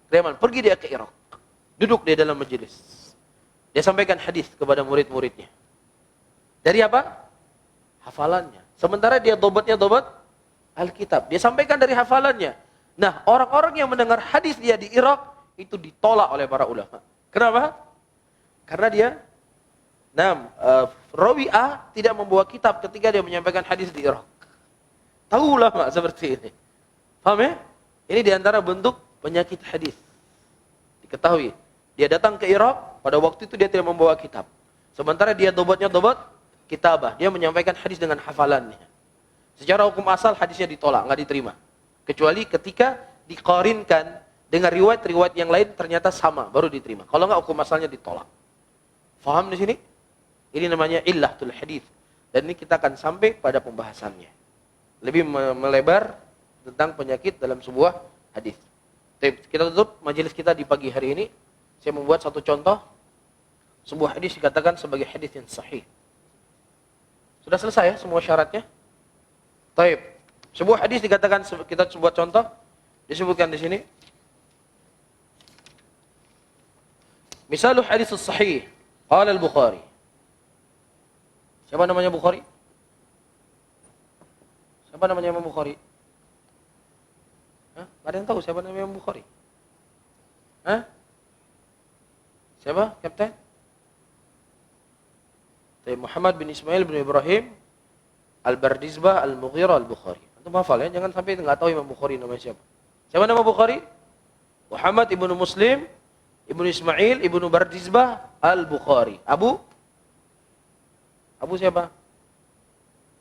Di Yaman. Pergi dia ke Irak. Duduk dia dalam majelis. Dia sampaikan hadis kepada murid-muridnya. Dari apa? Hafalannya. Sementara dia dhabatnya dhabat Alkitab. Dia sampaikan dari hafalannya. Nah, orang-orang yang mendengar hadis dia di Irak itu ditolak oleh para ulama. Kenapa? Karena dia rawi A tidak membawa kitab ketika dia menyampaikan hadis di Irak. Tahu ulama seperti ini. Paham ya? Ini diantara bentuk penyakit hadis. Diketahui. Dia datang ke Irak, pada waktu itu dia tidak membawa kitab. Sementara dia dhabatnya dhabat kitabah. Dia menyampaikan hadis dengan hafalannya. Secara hukum asal hadisnya ditolak, nggak diterima. Kecuali ketika dikorinkan dengan riwayat-riwayat yang lain ternyata sama, baru diterima. Kalau nggak hukum asalnya ditolak. Faham di sini? Ini namanya illatul hadis. Dan ini kita akan sampai pada pembahasannya. Lebih melebar tentang penyakit dalam sebuah hadis. Kita tutup majelis kita di pagi hari ini. Saya membuat satu contoh. Sebuah hadis dikatakan sebagai hadis yang sahih. Sudah selesai ya semua syaratnya? Taib. Sebuah hadis dikatakan, kita buat contoh, disebutkan di sini. Misalul hadis sahih, qala al-Bukhari. Siapa namanya Bukhari? Siapa namanya Imam Bukhari? Ada yang tahu siapa namanya Imam Bukhari? Siapa? Kapten? Muhammad bin Ismail bin Ibrahim Al-Bardizbah Al-Mughirah Al-Bukhari. Antum hafal ya, jangan sampai enggak tahu Imam Bukhari namanya siapa. Siapa nama Bukhari? Muhammad ibnu Muslim ibnu Ismail ibnu Bardizbah Al-Bukhari. Abu siapa?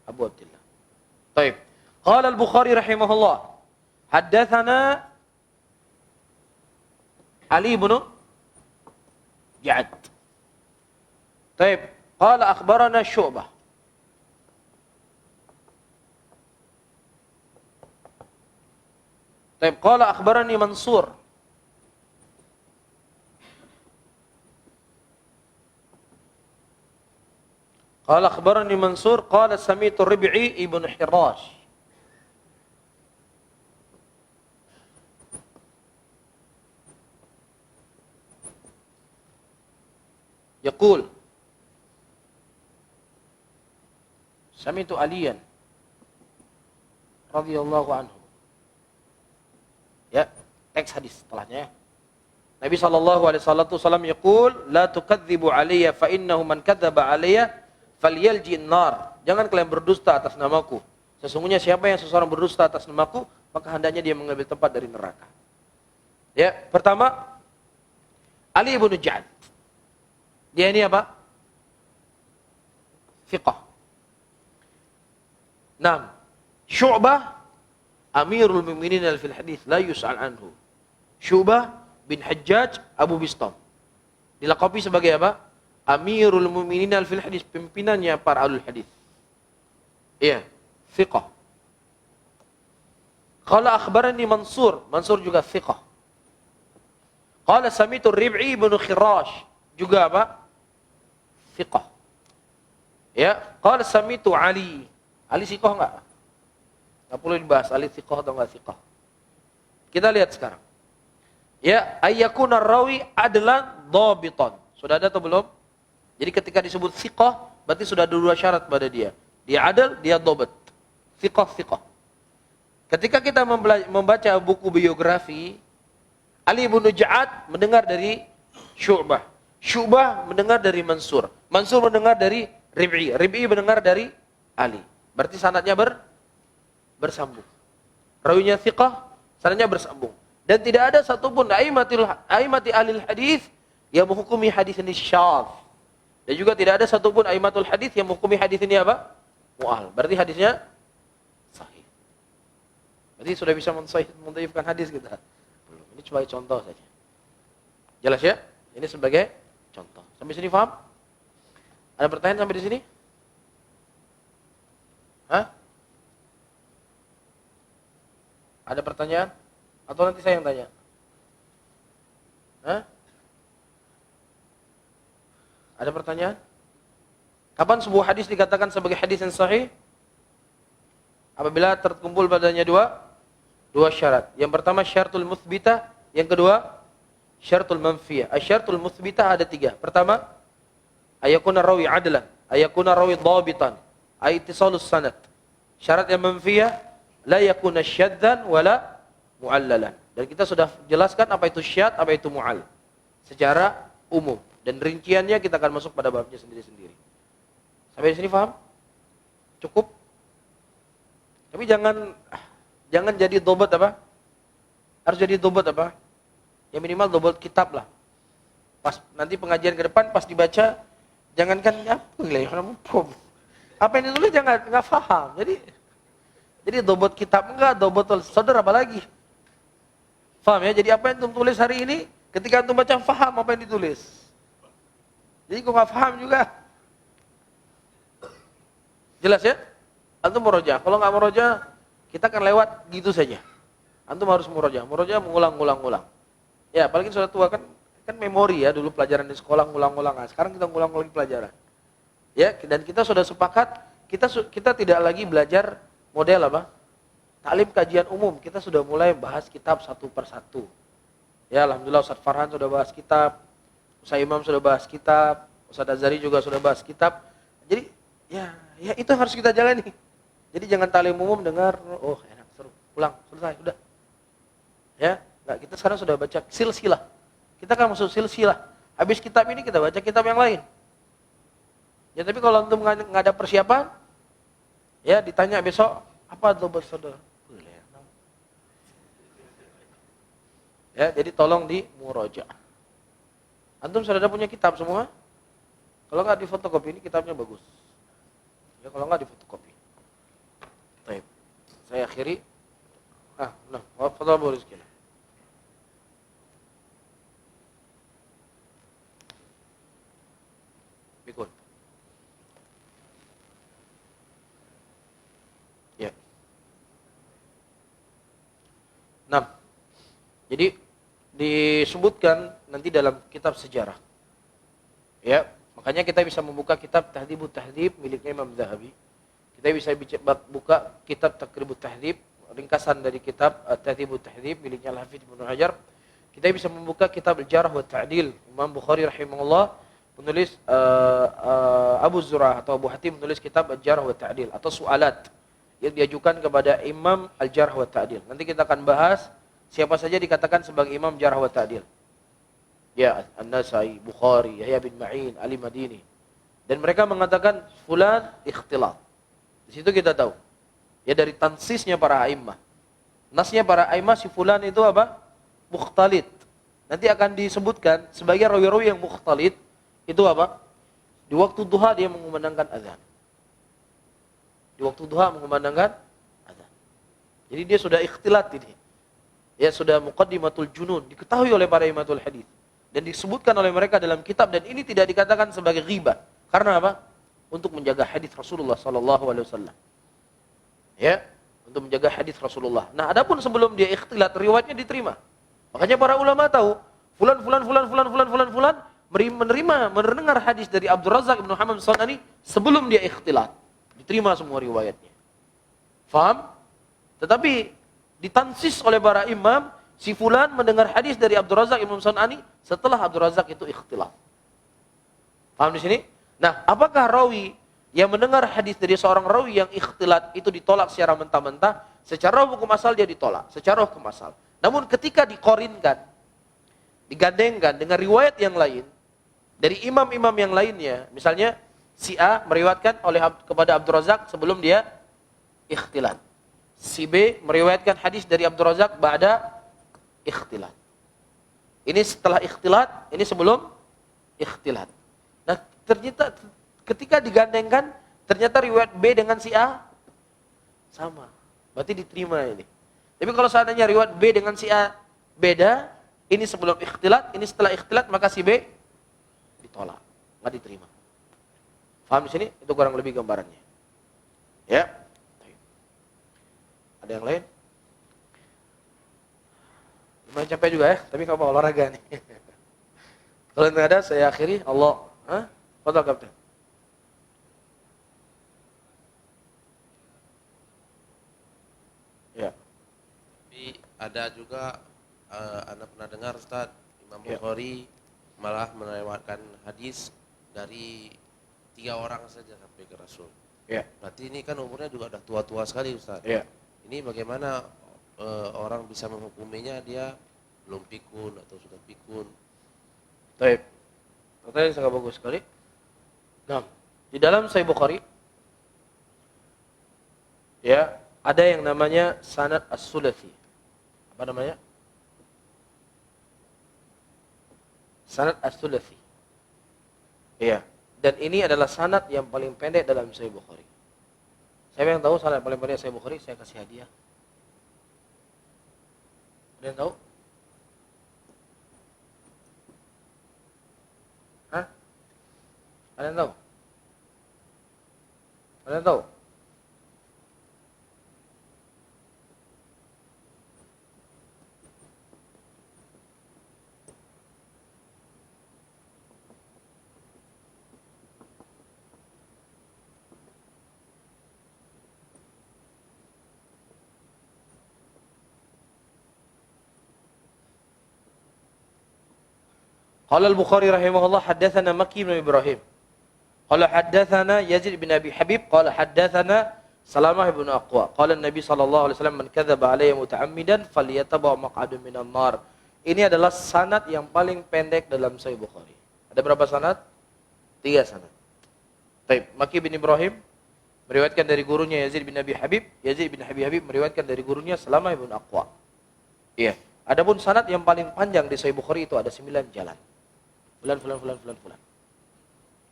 Abu Abdullah. Baik. Qala Al-Bukhari rahimahullah, haddatsana Ali ibnu Ja'ad. Baik. Qala akhbarana Syu'bah. Taib qala akhbarani Mansur. Qala akhbarani Mansur qala sami'tu Rib'i ibn Hirash. Yaqul sami'tu Aliyan radhiyallahu anhu. Ya, teks hadis setelahnya. Nabi sallallahu alaihi wasallam yaqul la tukadzibu alayya fa innahu man kadzaba alayya falyalji an-nar. Jangan kalian berdusta atas namaku. Sesungguhnya siapa yang seseorang berdusta atas namaku, maka hendaknya dia mengambil tempat dari neraka. Ya, pertama Ali ibn Ja'ad. Dia ini apa? Fiqah. 6. Syu'bah Amirul Mu'minin fil hadis la yus'al anhu. Syu'bah bin Hajjaj Abu Bistam. Dilakabi sebagai apa? Amirul Mu'minin fil hadis, pimpinannya para ahlul hadis. Iya, fiqah. Qala akhbarani Mansur, Mansur juga fiqah. Qala sami'tu Rib'i bin Khirash, juga apa? Fiqah. Ya, qala sami'tu Ali. Ali fiqah enggak? Enggak perlu dibahas Ali fiqah atau enggak fiqah. Kita lihat sekarang. Ya, ayyakuna rawi adlan dhabitan. Sudah ada atau belum? Jadi ketika disebut fiqah, berarti sudah ada dua syarat pada dia. Dia adil, dia dhabat. Fiqah. Ketika kita membaca buku biografi, Ali bin Ja'ad mendengar dari Syu'bah. Syu'bah mendengar dari Mansur. Mansur mendengar dari Rib'i. Rib'i mendengar dari Ali. Berarti sanadnya bersambung. Rawinya thiqah, sanadnya bersambung. Dan tidak ada satupun aimati ahlil hadis yang menghukumi hadis ini syadz. Dan juga tidak ada satupun aimatul hadis yang menghukumi hadis ini apa? Mu'al. Berarti hadisnya sahih. Berarti sudah bisa mendhaifkan hadis kita. Belum. Ini sebagai contoh saja. Jelas ya? Ini sebagai contoh. Sampai sini paham? Ada pertanyaan sampai di sini? Hah? Ada pertanyaan? Atau nanti saya yang tanya? Hah? Ada pertanyaan? Kapan sebuah hadis dikatakan sebagai hadis yang sahih? Apabila terkumpul padanya dua syarat. Yang pertama syaratul mutsbitah, yang kedua syaratul manfiyah. Asyaratul mutsbitah ada 3. Pertama, ayakuna rawi adlan, ayakuna rawi dhabitan, aitissalus sanad. Syarat yang manfiyah, la yakuna syadzan wala mu'allalan. Dan kita sudah jelaskan apa itu syadz, apa itu mu'all secara umum. Dan rinciannya kita akan masuk pada babnya sendiri-sendiri. Sampai di sini paham? Cukup? Tapi jangan jadi dobat apa? Harus jadi dobat apa? Ya minimal dobat kitab lah. Pas nanti pengajian ke depan pas dibaca, jangankan apa yang ditulis jangan enggak paham. Jadi dobot kitab enggak, dobot saudara apa lagi? Paham ya? Jadi apa yang antum tulis hari ini, ketika antum baca paham apa yang ditulis. Jadi kok enggak paham juga. Jelas ya? Antum murojaah. Kalau enggak murojaah, kita akan lewat gitu saja. Antum harus murojaah. Murojaah mengulang-ulang. Ya, apalagi sudah tua kan memori ya, dulu pelajaran di sekolah ngulang-ngulang. Nah, sekarang kita ngulang-ngulang pelajaran. Ya, dan kita sudah sepakat kita tidak lagi belajar model apa? Taklim kajian umum. Kita sudah mulai bahas kitab satu persatu. Ya, alhamdulillah Ustaz Farhan sudah bahas kitab, Ustaz Imam sudah bahas kitab, Ustaz Azhari juga sudah bahas kitab. Jadi, ya itu harus kita jalani. Jadi jangan taklim umum dengar, oh enak seru, pulang, selesai, udah. Ya, enggak, kita sekarang sudah baca silsilah. Kita kan masuk silsilah. Habis kitab ini kita baca kitab yang lain. Ya tapi kalau antum nggak ada persiapan, ya ditanya besok apa dobat saudara? Ya jadi tolong di murojaah. Antum sudah ada punya kitab semua? Kalau nggak di fotokopi, ini kitabnya bagus. Ya kalau nggak di fotokopi. Baik. Saya akhiri. Foto boleh sekali. Pikun. Ya. 6. Jadi disebutkan nanti dalam kitab sejarah. Ya, makanya kita bisa membuka kitab Tahdhibut Tahdhib miliknya Imam Zahabi. Kita bisa buka kitab Taqribut Tahdhib, ringkasan dari kitab Tahdhibut Tahdhib miliknya Al-Hafidz Ibnu Hajar. Kita bisa membuka kitab Al-Jarh wa Ta'dil. Imam Bukhari rahimahullah penulis Abu Zur'ah atau Abu Hatim menulis kitab Al-Jarh wa Ta'dil atau Su'alat yang diajukan kepada Imam Al-Jarh wa Ta'dil. Nanti kita akan bahas siapa saja dikatakan sebagai Imam Jarh wa Ta'dil. Ya, An-Nasai, Bukhari, Yahya bin Ma'in, Ali Madini. Dan mereka mengatakan fulan ikhtilat. Di situ kita tahu. Ya dari tansisnya para a'immah. Nasnya para a'immah si fulan itu apa? Mukhtalit. Nanti akan disebutkan sebagai rawi-rawi yang mukhtalit itu apa? Di waktu duha dia mengumandangkan azan. Di waktu duha mengumandangkan azan. Jadi dia sudah ikhtilat ini. Ya sudah muqaddimatul junun, diketahui oleh para imamatul hadis dan disebutkan oleh mereka dalam kitab, dan ini tidak dikatakan sebagai ghibah. Karena apa? Untuk menjaga hadis Rasulullah sallallahu alaihi wasallam. Ya, untuk menjaga hadis Rasulullah. Nah, adapun sebelum dia ikhtilat, riwayatnya diterima. Makanya para ulama tahu, fulan mendengar hadis dari Abdul Razak Ibnu Hammam As-Sanani sebelum dia ikhtilat. Diterima semua riwayatnya. Faham? Tetapi ditansis oleh para imam, si fulan mendengar hadis dari Abdul Razak Ibnu Sanani setelah Abdul Razak itu ikhtilaf. Paham di sini? Nah, apakah rawi yang mendengar hadis dari seorang rawi yang ikhtilat itu ditolak secara mentah-mentah? Secara hukum asal dia ditolak, secara hukum asal. Namun ketika dikorinkan, digandengkan dengan riwayat yang lain dari imam-imam yang lainnya, misalnya si A meriwayatkan kepada Abdul Razak sebelum dia ikhtilat. Si B meriwayatkan hadis dari Abdul Razak ba'da ikhtilat. Ini setelah ikhtilat, ini sebelum ikhtilat. Nah, ternyata ketika digandengkan, ternyata riwayat B dengan si A sama. Berarti diterima ini. Tapi kalau seandainya riwayat B dengan si A beda, ini sebelum ikhtilat, ini setelah ikhtilat, maka si B ditolak, nggak diterima. Paham di sini? Itu kurang lebih gambarannya. Ya. Ada yang lain? Lumayan capek juga ya, tapi nggak mau olahraga nih. Kalau nggak ada, saya akhiri. Allah, Fadhal Kapten. Ya. Tapi ada juga Anda pernah dengar Ustaz, Imam Bukhari malah melewatkan hadis dari 3 orang saja sampai ke Rasul. Ya. Berarti ini kan umurnya juga udah tua-tua sekali Ustaz. Ya. Ini bagaimana orang bisa menghukuminya, dia belum pikun atau sudah pikun? Baik. Pertanyaan sangat bagus sekali. Nah, di dalam Sahih Bukhari ya, ada yang namanya sanad as-sulafi. Apa namanya? Sanad as-sulafi. Iya. Dan ini adalah sanad yang paling pendek dalam Sahih Bukhari. Siapa yang tahu sanad paling pendek Sahih Bukhari? Saya kasih hadiah. Ada yang tahu? Hah? Ada yang tahu? Ada yang tahu? Qala al-Bukhari rahimahullah haddatsana Makki bin Ibrahim. Qala haddatsana Yazid bin Abi Habib qala haddatsana Salamah bin Aqwa. Qala Nabi sallallahu alaihi wasallam man kadzaba alayya muta'ammidan falyatabawa maq'adahu minan nar. Ini adalah sanad yang paling pendek dalam Sahih Bukhari. Ada berapa sanad? 3 sanad. Baik, Makki bin Ibrahim meriwayatkan dari gurunya Yazid bin Abi Habib. Yazid bin Abi Habib meriwayatkan dari gurunya Salamah bin Aqwa. Iya. Adapun sanad yang paling panjang di Sahih Bukhari itu ada 9 jalan. Fulan.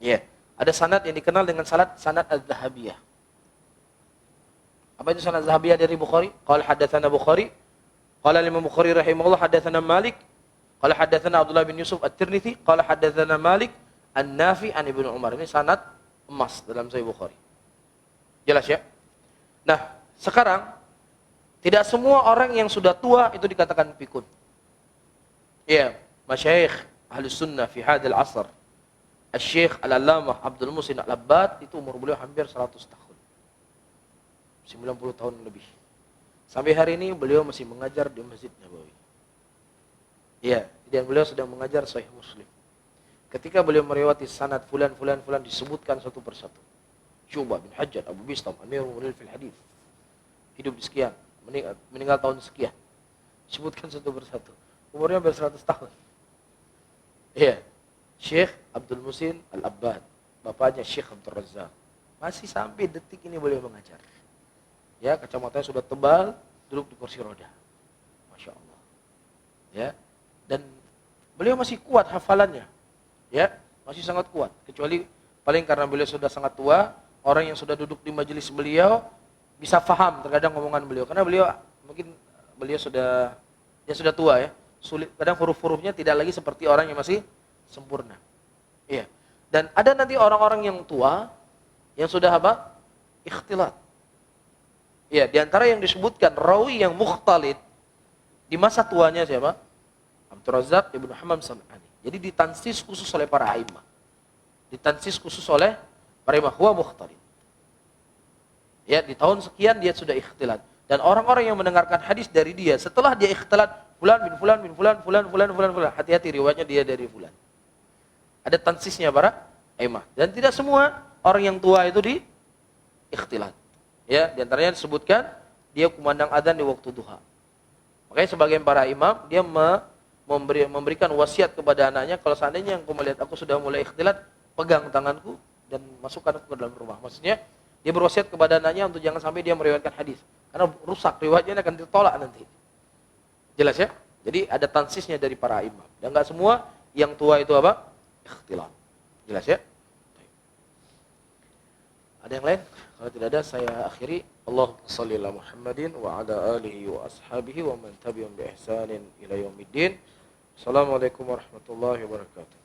Iya. Ada sanad yang dikenal dengan sanad az-Zahabiyah. Apa itu sanad az-Zahabiyah dari Bukhari? Qala haddatsana Bukhari. Qala Imam Bukhari rahimahullah haddatsana Malik. Qala haddatsana Abdullah bin Yusuf At-Tirmidzi. Qala haddatsana Malik An-Nafi an Ibnu Umar. Ini sanad emas dalam Sahih Bukhari. Jelas ya? Nah, sekarang tidak semua orang yang sudah tua itu dikatakan pikun. Ya, masyayikh ahli sunnah fi hadil asr. Al-Syekh Al-Allamah Abdul Muhsin Al-Abbad itu umur beliau hampir 100 tahun. 90 tahun lebih. Sampai hari ini beliau masih mengajar di Masjid Nabawi. Ya, dan beliau sedang mengajar Sahih Muslim. Ketika beliau meriwayati sanad fulan disebutkan satu persatu. Syu'bah bin Hajjaj, Abu Bistam, Amirul Mu'minin fil hadis. Hidup di sekian, meninggal tahun sekian. Disebutkan satu persatu. Umurnya hampir 100 tahun. Iya. Syekh Abdul Muhsin Al-Abbad, bapaknya Syekh Abdul Razzaq. Masih sampai detik ini beliau mengajar. Ya, kacamatanya sudah tebal, duduk di kursi roda. Masya Allah. Ya. Dan beliau masih kuat hafalannya. Ya, masih sangat kuat. Kecuali paling karena beliau sudah sangat tua, orang yang sudah duduk di majelis beliau bisa faham terkadang omongan beliau. Karena beliau sudah tua ya. Sulit, kadang huruf-hurufnya tidak lagi seperti orang yang masih sempurna. Iya. Dan ada nanti orang-orang yang tua yang sudah apa? Ikhtilat. Iya, di antara yang disebutkan rawi yang mukhtalid di masa tuanya siapa? Abdul Razzaq Ibnu Hammam San'ani. Jadi ditansis khusus oleh para a'immah. Ditansis khusus oleh para imam huwa mukhtalid. Ya, di tahun sekian dia sudah ikhtilat. Dan orang-orang yang mendengarkan hadis dari dia setelah dia ikhtilat, fulan bin fulan, hati-hati riwayatnya dia dari fulan. Ada tansisnya para a'immah. Dan tidak semua orang yang tua itu di ikhtilat. Ya, di antaranya disebutkan dia kumandang adzan di waktu duha. Makanya sebagian para imam dia memberikan wasiat kepada anaknya, kalau seandainya engkau melihat aku sudah mulai ikhtilat, pegang tanganku dan masukkan aku ke dalam rumah. Maksudnya dia berwasiat kepada anaknya untuk jangan sampai dia meriwayatkan hadis, karena rusak riwayatnya akan ditolak nanti. Jelas ya? Jadi ada tansisnya dari para imam. Dan enggak semua yang tua itu apa? Ikhtilat. Jelas ya? Ada yang lain? Kalau tidak ada saya akhiri. Allahumma shalli ala Muhammadin wa ala alihi wa ashabihi wa man tabi'ahum bi ihsanin ila yaumiddin. Assalamualaikum warahmatullahi wabarakatuh.